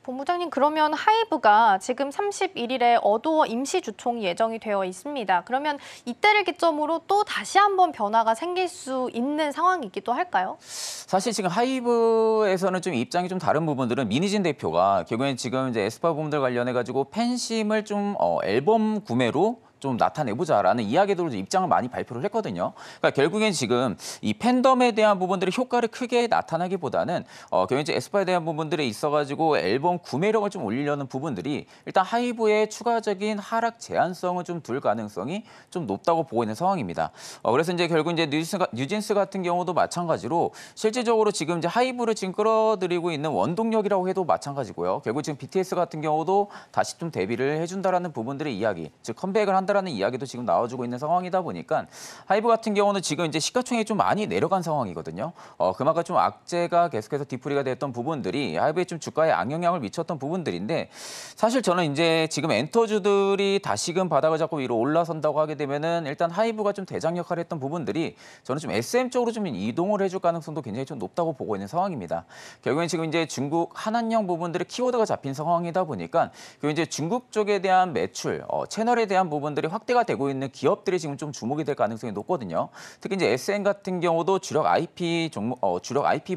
Speaker 2: 본부장님, 그러면 하이브가 지금 31일에 어도어 임시 주총이 예정이 되어 있습니다. 그러면 이때를 기점으로 또 다시 한번 변화가 생길 수 있는 상황이기도 할까요?
Speaker 6: 사실 지금 하이브에서는 좀 입장이 좀 다른 부분들은 민희진 대표가 결국엔 지금 이제 에스파 부분들 관련해 가지고 팬심을 좀 앨범 구매로 좀 나타내보자라는 이야기들로 입장을 많이 발표를 했거든요. 그러니까 결국엔 지금 이 팬덤에 대한 부분들이 효과를 크게 나타나기보다는 결국 이제 에스파에 대한 부분들이 있어가지고 앨범 구매력을 좀 올리려는 부분들이 일단 하이브의 추가적인 하락 제한성을 좀 둘 가능성이 좀 높다고 보고 있는 상황입니다. 그래서 이제 결국 이제 뉴진스 같은 경우도 마찬가지로 실질적으로 지금 이제 하이브를 지금 끌어들이고 있는 원동력이라고 해도 마찬가지고요. 결국 지금 BTS 같은 경우도 다시 좀 데뷔를 해준다라는 부분들의 이야기, 즉 컴백을 한다라는 이야기도 지금 나와주고 있는 상황이다 보니까 하이브 같은 경우는 지금 이제 시가총액이 좀 많이 내려간 상황이거든요. 그만큼 좀 악재가 계속해서 뒤풀이가 됐던 부분들이 하이브의 좀 주가에 악영향을 미쳤던 부분들인데 사실 저는 이제 지금 엔터주들이 다시금 바닥을 잡고 위로 올라선다고 하게 되면은 일단 하이브가 좀 대장 역할을 했던 부분들이 저는 좀 SM 쪽으로 좀 이동을 해줄 가능성도 굉장히 좀 높다고 보고 있는 상황입니다. 결국엔 지금 이제 중국 한한령 부분들의 키워드가 잡힌 상황이다 보니까 그리고 이제 중국 쪽에 대한 매출, 채널에 대한 부분들이 확대가 되고 있는 기업들이 지금 좀 주목이 될 가능성이 높거든요. 특히 이제 SM 같은 경우도 주력 IP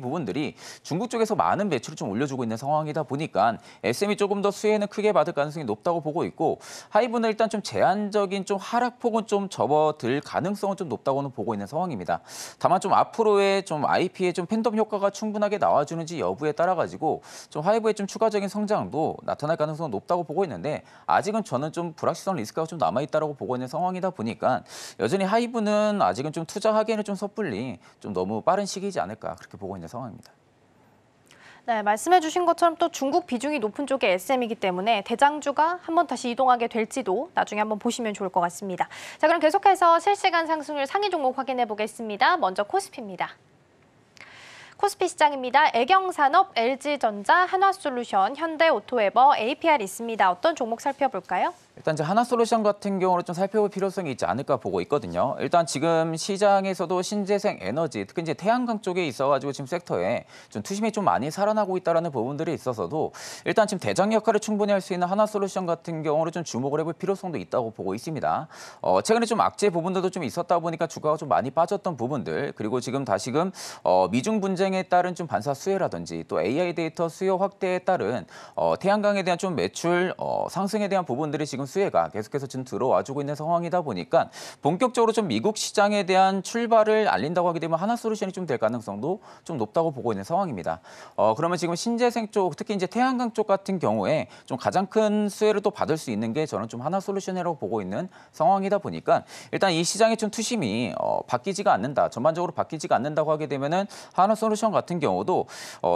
Speaker 6: 부분들이 중국 쪽에서 많은 매출을 좀 올려주고 있는 상황이다 보니까 SM이 조금 더 수혜는 크게 받을 가능성이 높다고 보고 있고 하이브는 일단 좀 제한적인 좀 하락폭은 좀 접어들 가능성은 좀 높다고는 보고 있는 상황입니다. 다만 좀 앞으로의 좀 IP의 좀 팬덤 효과가 충분하게 나와주는지 여부에 따라 가지고 좀 하이브의 좀 추가적인 성장도 나타날 가능성은 높다고 보고 있는데 아직은 저는 좀 불확실성 리스크가 좀 남아있다고 보고 있는 상황이다 보니까 여전히 하이브는 아직은 좀 투자하기에는 좀 섣불리 좀 너무 빠른 시기이지 않을까 그렇게 보고 있는 상황입니다.
Speaker 2: 네, 말씀해 주신 것처럼 또 중국 비중이 높은 쪽이 SM이기 때문에 대장주가 한번 다시 이동하게 될지도 나중에 한번 보시면 좋을 것 같습니다. 자, 그럼 계속해서 실시간 상승률 상위 종목 확인해 보겠습니다. 먼저 코스피입니다. 코스피 시장입니다. 애경산업, LG전자, 한화솔루션, 현대오토웨버, APR 있습니다. 어떤 종목 살펴볼까요?
Speaker 6: 일단 이제 하나솔루션 같은 경우는 좀 살펴볼 필요성이 있지 않을까 보고 있거든요. 일단 지금 시장에서도 신재생 에너지, 특히 이제 태양광 쪽에 있어가지고 지금 섹터에 좀 투심이 좀 많이 살아나고 있다라는 부분들이 있어서도 일단 지금 대장 역할을 충분히 할 수 있는 하나솔루션 같은 경우는 좀 주목을 해볼 필요성도 있다고 보고 있습니다. 최근에 좀 악재 부분들도 좀 있었다 보니까 주가가 좀 많이 빠졌던 부분들, 그리고 지금 다시금 미중 분쟁에 따른 좀 반사 수혜라든지 또 AI 데이터 수요 확대에 따른 태양광에 대한 좀 매출 상승에 대한 부분들이 지금 수혜가 계속해서 지금 들어와주고 있는 상황이다 보니까 본격적으로 좀 미국 시장에 대한 출발을 알린다고 하게 되면 하나솔루션이 좀 될 가능성도 좀 높다고 보고 있는 상황입니다. 그러면 지금 신재생 쪽, 특히 이제 태양광 쪽 같은 경우에 좀 가장 큰 수혜를 또 받을 수 있는 게 저는 좀 하나솔루션이라고 보고 있는 상황이다 보니까 일단 이 시장의 좀 투심이 바뀌지가 않는다, 전반적으로 바뀌지가 않는다고 하게 되면은 하나솔루션 같은 경우도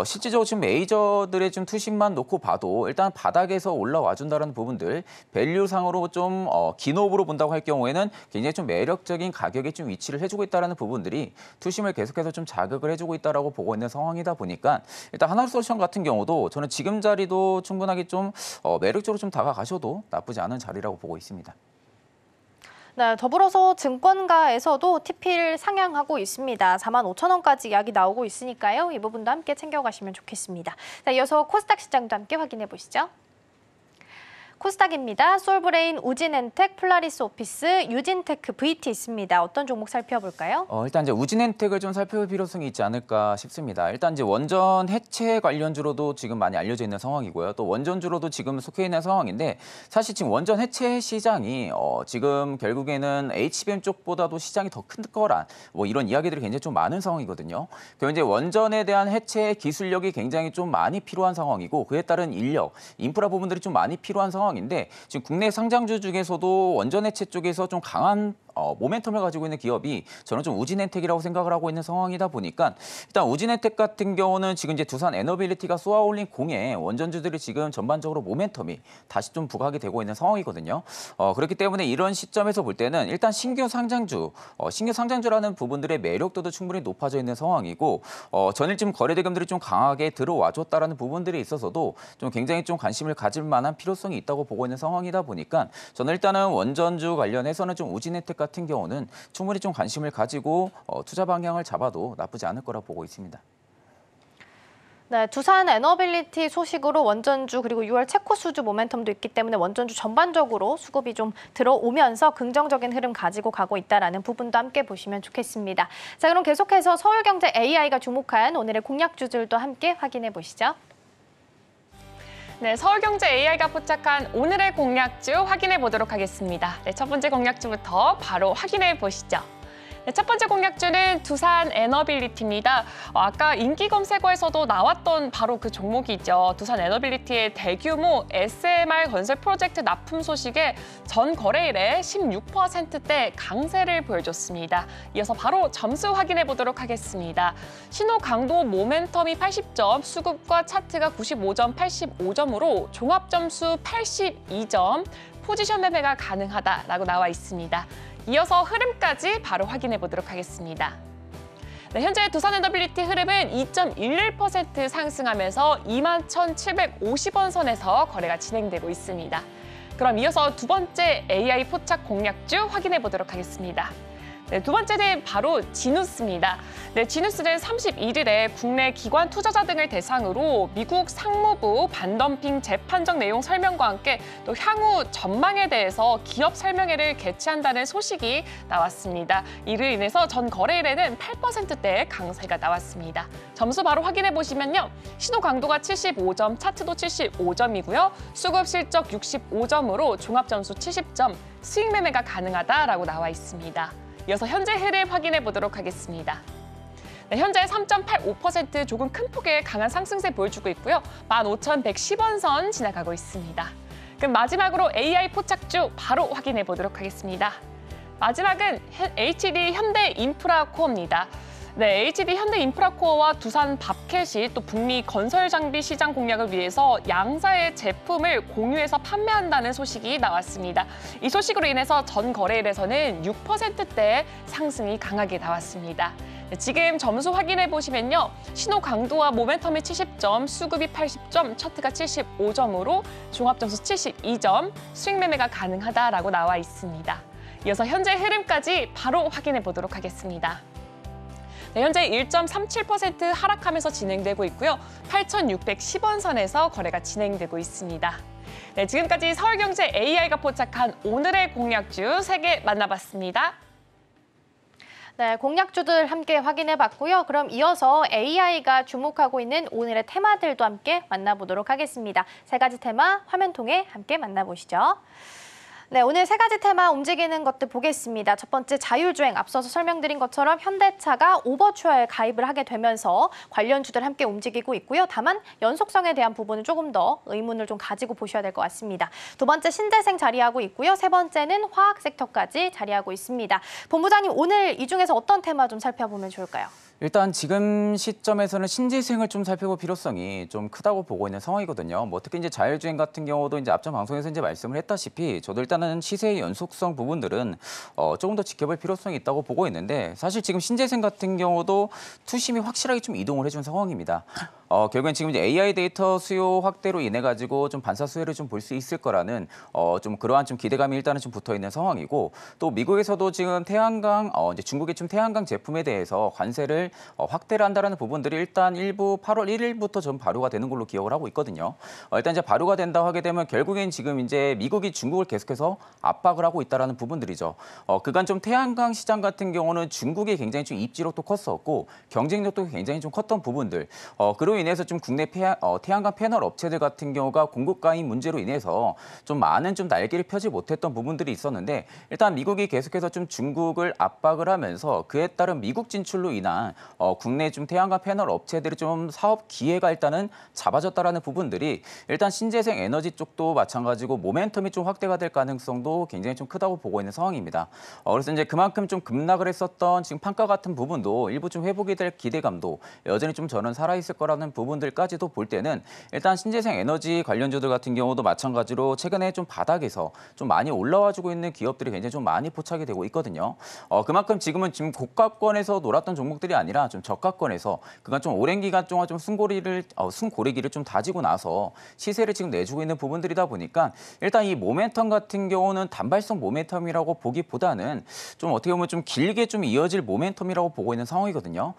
Speaker 6: 실질적으로 지금 메이저들의 좀 투심만 놓고 봐도 일단 바닥에서 올라와 준다는 부분들, 밸류상으로 좀 기노브로 본다고 할 경우에는 굉장히 좀 매력적인 가격에 좀 위치를 해주고 있다는 부분들이 투심을 계속해서 좀 자극을 해주고 있다라고 보고 있는 상황이다 보니까 일단 하나솔루션 같은 경우도 저는 지금 자리도 충분하게 좀 매력적으로 좀 다가가셔도 나쁘지 않은 자리라고 보고 있습니다.
Speaker 2: 네, 더불어서 증권가에서도 TP를 상향하고 있습니다. 45,000원까지 이야기 나오고 있으니까요. 이 부분도 함께 챙겨가시면 좋겠습니다. 자, 이어서 코스닥 시장도 함께 확인해 보시죠. 코스닥입니다. 솔브레인, 우진엔텍, 플라리스 오피스, 유진테크, VT 있습니다. 어떤 종목 살펴볼까요?
Speaker 6: 일단 이제 우진엔텍을 좀 살펴볼 필요성이 있지 않을까 싶습니다. 일단 이제 원전 해체 관련주로도 지금 많이 알려져 있는 상황이고요. 또 원전주로도 지금 속해 있는 상황인데 사실 지금 원전 해체 시장이 지금 결국에는 HBM 쪽보다도 시장이 더 큰 거란 뭐 이런 이야기들이 굉장히 좀 많은 상황이거든요. 그리고 이제 원전에 대한 해체 기술력이 굉장히 좀 많이 필요한 상황이고 그에 따른 인력, 인프라 부분들이 좀 많이 필요한 상황인데 지금 국내 상장주 중에서도 원전 해체 쪽에서 좀 강한 모멘텀을 가지고 있는 기업이 저는 좀 우진엔텍이라고 생각을 하고 있는 상황이다 보니까 일단 우진엔텍 같은 경우는 지금 이제 두산 에너빌리티가 쏘아올린 공에 원전주들이 지금 전반적으로 모멘텀이 다시 좀 부각이 되고 있는 상황이거든요. 그렇기 때문에 이런 시점에서 볼 때는 일단 신규 상장주라는 부분들의 매력도도 충분히 높아져 있는 상황이고 전일쯤 거래대금들이 좀 강하게 들어와줬다라는 부분들이 있어서도 좀 굉장히 좀 관심을 가질 만한 필요성이 있다고 보고 있는 상황이다 보니까 저는 일단은 원전주 관련해서는 좀 우진엔텍 같은 경우는 충분히 좀 관심을 가지고 투자 방향을 잡아도 나쁘지 않을 거라 보고 있습니다.
Speaker 2: 네, 두산 에너빌리티 소식으로 원전주 그리고 6월 체코 수주 모멘텀도 있기 때문에 원전주 전반적으로 수급이 좀 들어오면서 긍정적인 흐름 가지고 가고 있다는 부분도 함께 보시면 좋겠습니다. 자, 그럼 계속해서 서울경제 AI가 주목한 오늘의 공략주들도 함께 확인해 보시죠.
Speaker 4: 네, 서울경제 AI가 포착한 오늘의 공략주 확인해 보도록 하겠습니다. 네, 첫 번째 공략주부터 바로 확인해 보시죠. 네, 첫 번째 공략주는 두산 에너빌리티입니다. 아까 인기 검색어에서도 나왔던 바로 그 종목이죠. 두산 에너빌리티의 대규모 SMR 건설 프로젝트 납품 소식에 전 거래일에 16%대 강세를 보여줬습니다. 이어서 바로 점수 확인해 보도록 하겠습니다. 신호 강도 모멘텀이 80점, 수급과 차트가 95점, 85점으로 종합 점수 82점, 포지션 매매가 가능하다라고 나와 있습니다. 이어서 흐름까지 바로 확인해 보도록 하겠습니다. 네, 현재 두산 에너빌리티 흐름은 2.11% 상승하면서 21,750원 선에서 거래가 진행되고 있습니다. 그럼 이어서 두 번째 AI 포착 공략주 확인해 보도록 하겠습니다. 네, 두 번째는 바로 지누스입니다. 네, 지누스는 31일에 국내 기관 투자자 등을 대상으로 미국 상무부 반덤핑 재판정 내용 설명과 함께 또 향후 전망에 대해서 기업 설명회를 개최한다는 소식이 나왔습니다. 이를 인해서 전 거래일에는 8%대의 강세가 나왔습니다. 점수 바로 확인해 보시면요. 신호 강도가 75점, 차트도 75점이고요. 수급 실적 65점으로 종합 점수 70점, 수익 매매가 가능하다라고 나와 있습니다. 이어서 현재 흐름 확인해 보도록 하겠습니다. 네, 현재 3.85% 조금 큰 폭의 강한 상승세 보여주고 있고요. 15,110원 선 지나가고 있습니다. 그럼 마지막으로 AI 포착주 바로 확인해 보도록 하겠습니다. 마지막은 HD 현대인프라코어입니다. 네, HD 현대인프라코어와 두산 밥캣이 또 북미 건설 장비 시장 공략을 위해서 양사의 제품을 공유해서 판매한다는 소식이 나왔습니다. 이 소식으로 인해서 전 거래일에서는 6%대 상승이 강하게 나왔습니다. 네, 지금 점수 확인해 보시면요. 신호 강도와 모멘텀이 70점, 수급이 80점, 차트가 75점으로 종합 점수 72점, 수익 매매가 가능하다라고 나와 있습니다. 이어서 현재 흐름까지 바로 확인해 보도록 하겠습니다. 네, 현재 1.37% 하락하면서 진행되고 있고요. 8,610원 선에서 거래가 진행되고 있습니다. 네, 지금까지 서울경제 AI가 포착한 오늘의 공략주 3개 만나봤습니다.
Speaker 2: 네, 공략주들 함께 확인해봤고요. 그럼 이어서 AI가 주목하고 있는 오늘의 테마들도 함께 만나보도록 하겠습니다. 3가지 테마 화면 통해 함께 만나보시죠. 네, 오늘 3가지 테마 움직이는 것들 보겠습니다. 첫 번째 자율주행, 앞서서 설명드린 것처럼 현대차가 오버추어에 가입을 하게 되면서 관련주들 함께 움직이고 있고요. 다만 연속성에 대한 부분은 조금 더 의문을 좀 가지고 보셔야 될 것 같습니다. 두 번째 신재생 자리하고 있고요. 세 번째는 화학 섹터까지 자리하고 있습니다. 본부장님, 오늘 이 중에서 어떤 테마 좀 살펴보면 좋을까요?
Speaker 6: 일단 지금 시점에서는 신재생을 좀 살펴볼 필요성이 좀 크다고 보고 있는 상황이거든요. 뭐 특히 이제 자율주행 같은 경우도 이제 앞전 방송에서 이제 말씀을 했다시피 저도 일단은 시세의 연속성 부분들은 조금 더 지켜볼 필요성이 있다고 보고 있는데 사실 지금 신재생 같은 경우도 투심이 확실하게 좀 이동을 해준 상황입니다. 결국엔 지금 이제 AI 데이터 수요 확대로 인해 가지고 좀 반사 수혜를 좀 볼 수 있을 거라는 좀 그러한 좀 기대감이 일단은 좀 붙어 있는 상황이고 또 미국에서도 지금 태양광 이제 중국의 좀 태양광 제품에 대해서 관세를 확대를 한다라는 부분들이 일단 일부 8월 1일부터 좀 발효가 되는 걸로 기억을 하고 있거든요. 일단 이제 발효가 된다고 하게 되면 결국엔 지금 이제 미국이 중국을 계속해서 압박을 하고 있다라는 부분들이죠. 그간 좀 태양광 시장 같은 경우는 중국이 굉장히 좀 입지력도 컸었고 경쟁력도 굉장히 좀 컸던 부분들. 그로 인해서 좀 국내 태양광 패널 업체들 같은 경우가 공급 가입 문제로 인해서 좀 많은 좀 날개를 펴지 못했던 부분들이 있었는데 일단 미국이 계속해서 좀 중국을 압박을 하면서 그에 따른 미국 진출로 인한 국내 좀 태양광 패널 업체들이 좀 사업 기회가 일단은 잡아졌다라는 부분들이 일단 신재생 에너지 쪽도 마찬가지고 모멘텀이 좀 확대가 될 가능성도 굉장히 좀 크다고 보고 있는 상황입니다. 그래서 이제 그만큼 좀 급락을 했었던 지금 판가 같은 부분도 일부 좀 회복이 될 기대감도 여전히 좀 저는 살아있을 거라는 부분들까지도 볼 때는 일단 신재생 에너지 관련주들 같은 경우도 마찬가지로 최근에 좀 바닥에서 좀 많이 올라와주고 있는 기업들이 굉장히 좀 많이 포착이 되고 있거든요. 그만큼 지금은 지금 고가권에서 놀았던 종목들이 아니라 좀 저가권에서 그간 좀 오랜 기간 동안 좀 숨고르기를 좀 다지고 나서 시세를 지금 내주고 있는 부분들이다 보니까 일단 이 모멘텀 같은 경우는 단발성 모멘텀이라고 보기보다는 좀 어떻게 보면 좀 길게 좀 이어질 모멘텀이라고 보고 있는 상황이거든요.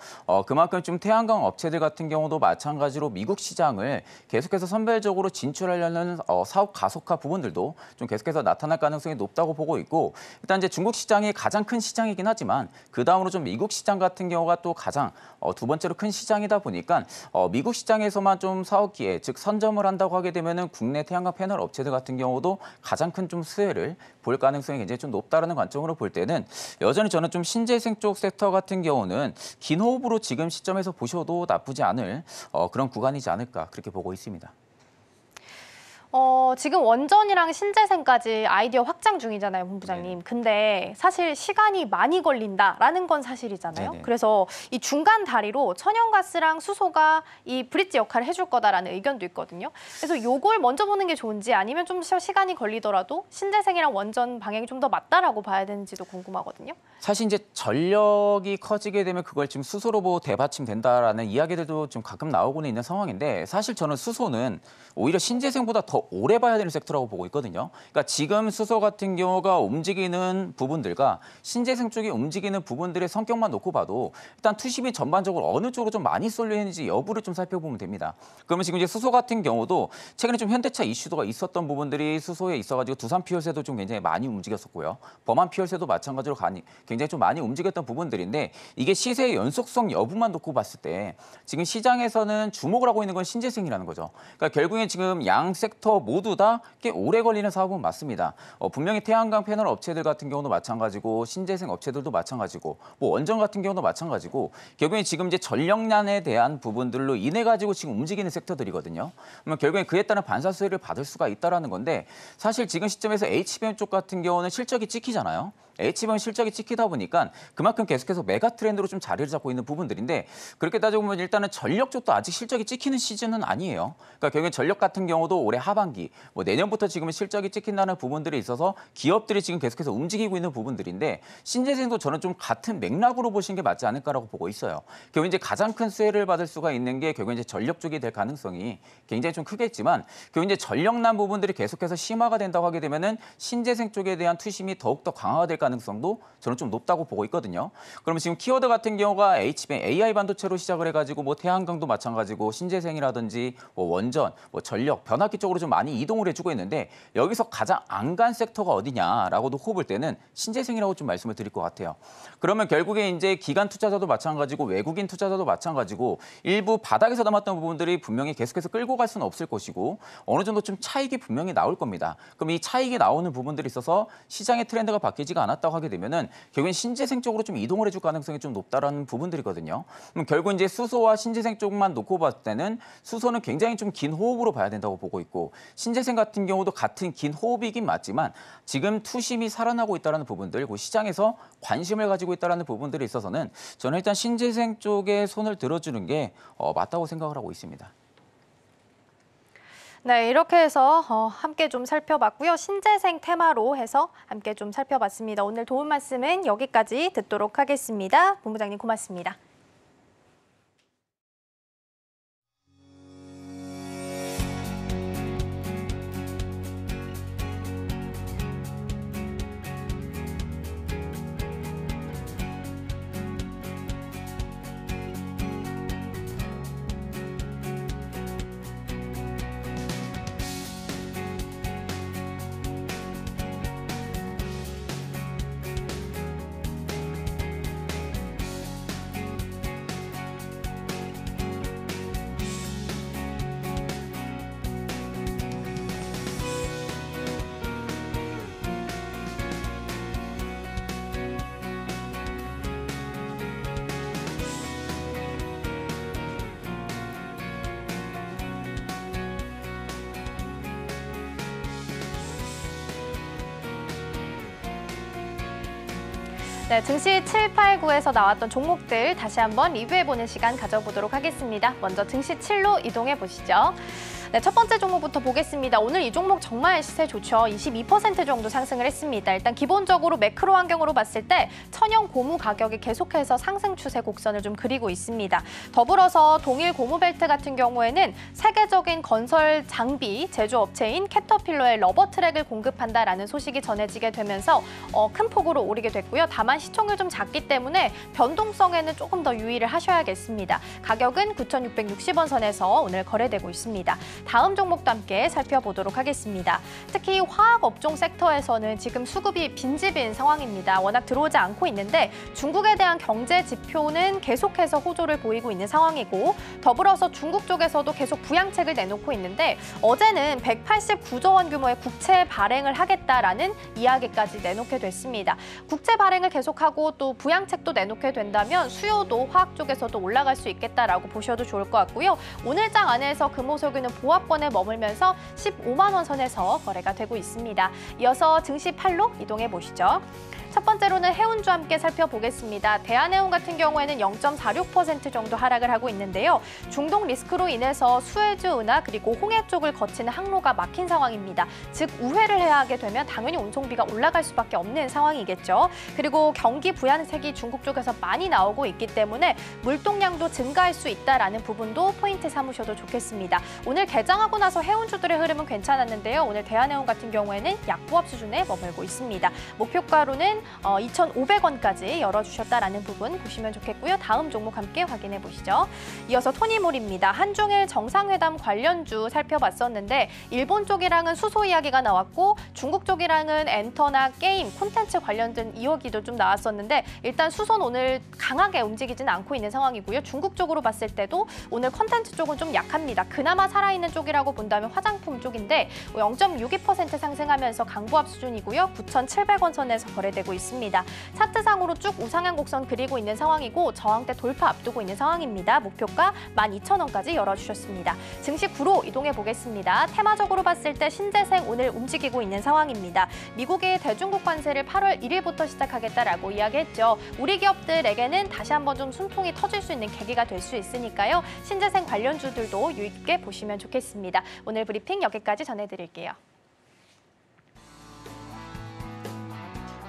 Speaker 6: 그만큼 좀 태양광 업체들 같은 경우도 마찬가지로 미국 시장을 계속해서 선별적으로 진출하려는 사업 가속화 부분들도 좀 계속해서 나타날 가능성이 높다고 보고 있고 일단 이제 중국 시장이 가장 큰 시장이긴 하지만 그 다음으로 좀 미국 시장 같은 경우가 또 가장 두 번째로 큰 시장이다 보니까 미국 시장에서만 좀 사업 기회, 즉 선점을 한다고 하게 되면은 국내 태양광 패널 업체들 같은 경우도 가장 큰 좀 수혜를 볼 가능성이 굉장히 좀 높다라는 관점으로 볼 때는 여전히 저는 좀 신재생 쪽 섹터 같은 경우는 긴 호흡으로 지금 시점에서 보셔도 나쁘지 않을 그런 구간이지 않을까 그렇게 보고 있습니다.
Speaker 2: 지금 원전이랑 신재생까지 아이디어 확장 중이잖아요, 본부장님. 근데 사실 시간이 많이 걸린다라는 건 사실이잖아요.
Speaker 6: 네네.
Speaker 2: 그래서 이 중간 다리로 천연가스랑 수소가 이 브릿지 역할을 해줄 거다라는 의견도 있거든요. 그래서 요걸 먼저 보는 게 좋은지 아니면 좀 시간이 걸리더라도 신재생이랑 원전 방향이 좀 더 맞다라고 봐야 되는지도 궁금하거든요.
Speaker 6: 사실 이제 전력이 커지게 되면 그걸 지금 수소로 뭐 대받침된다라는 이야기들도 좀 가끔 나오고는 있는 상황인데 사실 저는 수소는 오히려 신재생보다 더 오래 봐야 되는 섹터라고 보고 있거든요. 그러니까 지금 수소 같은 경우가 움직이는 부분들과 신재생 쪽이 움직이는 부분들의 성격만 놓고 봐도 일단 투심이 전반적으로 어느 쪽으로 좀 많이 쏠려 있는지 여부를 좀 살펴보면 됩니다. 그러면 지금 이제 수소 같은 경우도 최근에 좀 현대차 이슈도가 있었던 부분들이 수소에 있어가지고 두산 피월세도 좀 굉장히 많이 움직였었고요. 범한 피월세도 마찬가지로 굉장히 좀 많이 움직였던 부분들인데 이게 시세의 연속성 여부만 놓고 봤을 때 지금 시장에서는 주목을 하고 있는 건 신재생이라는 거죠. 그러니까 결국엔 지금 양 섹터 모두 다 꽤 오래 걸리는 사업은 맞습니다. 분명히 태양광 패널 업체들 같은 경우도 마찬가지고 신재생 업체들도 마찬가지고 뭐 원전 같은 경우도 마찬가지고 결국엔 지금 이제 전력난에 대한 부분들로 인해 가지고 지금 움직이는 섹터들이거든요. 그러면 결국엔 그에 따른 반사 수혜를 받을 수가 있다라는 건데 사실 지금 시점에서 HBM 쪽 같은 경우는 실적이 찍히잖아요. HBM 실적이 찍히다 보니까 그만큼 계속해서 메가 트렌드로 좀 자리를 잡고 있는 부분들인데 그렇게 따지고 보면 일단은 전력 쪽도 아직 실적이 찍히는 시즌은 아니에요. 그러니까 결국엔 전력 같은 경우도 올해 하반기, 뭐 내년부터 지금 실적이 찍힌다는 부분들이 있어서 기업들이 지금 계속해서 움직이고 있는 부분들인데 신재생도 저는 좀 같은 맥락으로 보시는 게 맞지 않을까라고 보고 있어요. 결국 이제 가장 큰 수혜를 받을 수가 있는 게 결국 이제 전력 쪽이 될 가능성이 굉장히 좀 크겠지만 결국 이제 전력난 부분들이 계속해서 심화가 된다고 하게 되면은 신재생 쪽에 대한 투심이 더욱더 강화가 될 가능성도 저는 좀 높다고 보고 있거든요. 그러면 지금 키워드 같은 경우가 HBM, AI 반도체로 시작을 해가지고 뭐 태양광도 마찬가지고 신재생이라든지 뭐 원전, 뭐 전력, 변압기 쪽으로 좀 많이 이동을 해주고 있는데 여기서 가장 안 간 섹터가 어디냐라고도 꼽을 때는 신재생이라고 좀 말씀을 드릴 것 같아요. 그러면 결국에 이제 기관 투자자도 마찬가지고 외국인 투자자도 마찬가지고 일부 바닥에서 남았던 부분들이 분명히 계속해서 끌고 갈 수는 없을 것이고 어느 정도 좀 차익이 분명히 나올 겁니다. 그럼 이 차익이 나오는 부분들이 있어서 시장의 트렌드가 바뀌지가 않았다고 하게 되면은 결국엔 신재생 쪽으로 좀 이동을 해줄 가능성이 좀 높다라는 부분들이거든요. 그럼 결국 이제 수소와 신재생 쪽만 놓고 봤을 때는 수소는 굉장히 좀 긴 호흡으로 봐야 된다고 보고 있고 신재생 같은 경우도 같은 긴 호흡이긴 맞지만 지금 투심이 살아나고 있다는 부분들, 그 시장에서 관심을 가지고 있다는 부분들이 있어서는 저는 일단 신재생 쪽에 손을 들어주는 게 맞다고 생각을 하고 있습니다.
Speaker 2: 네, 이렇게 해서 함께 좀 살펴봤고요. 신재생 테마로 해서 함께 좀 살펴봤습니다. 오늘 도움 말씀은 여기까지 듣도록 하겠습니다. 본부장님 고맙습니다. 네, 증시 7, 8, 9에서 나왔던 종목들 다시 한번 리뷰해보는 시간 가져보도록 하겠습니다. 먼저 증시 7로 이동해 보시죠. 네, 첫 번째 종목부터 보겠습니다. 오늘 이 종목 정말 시세 좋죠. 22% 정도 상승을 했습니다. 일단 기본적으로 매크로 환경으로 봤을 때 천연 고무 가격이 계속해서 상승 추세 곡선을 좀 그리고 있습니다. 더불어서 동일 고무벨트 같은 경우에는 세계적인 건설 장비 제조업체인 캐터필러의 러버 트랙을 공급한다라는 소식이 전해지게 되면서 큰 폭으로 오르게 됐고요. 다만 시총이 좀 작기 때문에 변동성에는 조금 더 유의를 하셔야겠습니다. 가격은 9,660원 선에서 오늘 거래되고 있습니다. 다음 종목도 함께 살펴보도록 하겠습니다. 특히 화학업종 섹터에서는 지금 수급이 빈집인 상황입니다. 워낙 들어오지 않고 있는데 중국에 대한 경제 지표는 계속해서 호조를 보이고 있는 상황이고 더불어서 중국 쪽에서도 계속 부양책을 내놓고 있는데 어제는 189조 원 규모의 국채 발행을 하겠다라는 이야기까지 내놓게 됐습니다. 국채 발행을 계속하고 또 부양책도 내놓게 된다면 수요도 화학 쪽에서도 올라갈 수 있겠다라고 보셔도 좋을 것 같고요. 오늘장 안에서 금호석유는 보합권에 머물면서 15만 원 선에서 거래가 되고 있습니다. 이어서 증시 팔로 이동해 보시죠. 첫 번째로는 해운주 함께 살펴보겠습니다. 대한해운 같은 경우에는 0.46% 정도 하락을 하고 있는데요. 중동 리스크로 인해서 수에즈 운하 그리고 홍해 쪽을 거치는 항로가 막힌 상황입니다. 즉 우회를 해야 하게 되면 당연히 운송비가 올라갈 수밖에 없는 상황이겠죠. 그리고 경기 부양책이 중국 쪽에서 많이 나오고 있기 때문에 물동량도 증가할 수 있다라는 부분도 포인트 삼으셔도 좋겠습니다. 오늘 개장하고 나서 해운주들의 흐름은 괜찮았는데요. 오늘 대한해운 같은 경우에는 약보합 수준에 머물고 있습니다. 목표가로는 2,500원까지 열어주셨다라는 부분 보시면 좋겠고요. 다음 종목 함께 확인해 보시죠. 이어서 토니몰입니다. 한중일 정상회담 관련주 살펴봤었는데 일본 쪽이랑은 수소 이야기가 나왔고 중국 쪽이랑은 엔터나 게임, 콘텐츠 관련된 이야기도 좀 나왔었는데 일단 수소는 오늘 강하게 움직이지는 않고 있는 상황이고요. 중국 쪽으로 봤을 때도 오늘 콘텐츠 쪽은 좀 약합니다. 그나마 살아있는 쪽이라고 본다면 화장품 쪽인데 0.62% 상승하면서 강보합 수준이고요. 9,700원 선에서 거래되고 있습니다. 차트상으로 쭉 우상향 곡선 그리고 있는 상황이고 저항대 돌파 앞두고 있는 상황입니다. 목표가 12,000원까지 열어주셨습니다. 증시 9로 이동해 보겠습니다. 테마적으로 봤을 때 신재생 오늘 움직이고 있는 상황입니다. 미국이 대중국 관세를 8월 1일부터 시작하겠다라고 이야기했죠. 우리 기업들에게는 다시 한번 좀 숨통이 터질 수 있는 계기가 될 수 있으니까요. 신재생 관련주들도 유의 깊게 보시면 좋겠습니다. 오늘 브리핑 여기까지 전해드릴게요.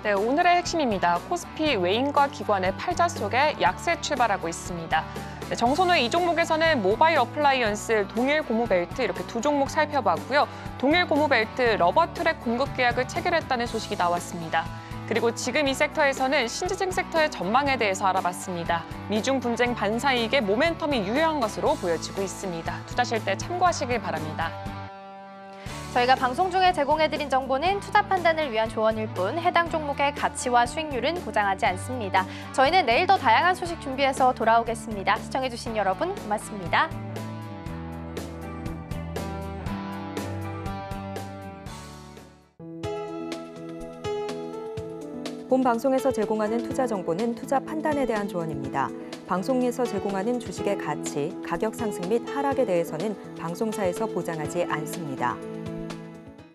Speaker 4: 네, 오늘의 핵심입니다. 코스피 외인과 기관의 팔자 속에 약세 출발하고 있습니다. 네, 정선호의 이 종목에서는 모바일 어플라이언스, 동일 고무벨트 이렇게 두 종목 살펴봤고요. 동일 고무벨트 러버 트랙 공급 계약을 체결했다는 소식이 나왔습니다. 그리고 지금 이 섹터에서는 신재생 섹터의 전망에 대해서 알아봤습니다. 미중 분쟁 반사이익의 모멘텀이 유효한 것으로 보여지고 있습니다. 투자하실 때 참고하시길 바랍니다.
Speaker 2: 저희가 방송 중에 제공해드린 정보는 투자 판단을 위한 조언일 뿐 해당 종목의 가치와 수익률은 보장하지 않습니다. 저희는 내일 더 다양한 소식 준비해서 돌아오겠습니다. 시청해주신 여러분 고맙습니다.
Speaker 1: 본 방송에서 제공하는 투자 정보는 투자 판단에 대한 조언입니다. 방송에서 제공하는 주식의 가치, 가격 상승 및 하락에 대해서는 방송사에서 보장하지 않습니다.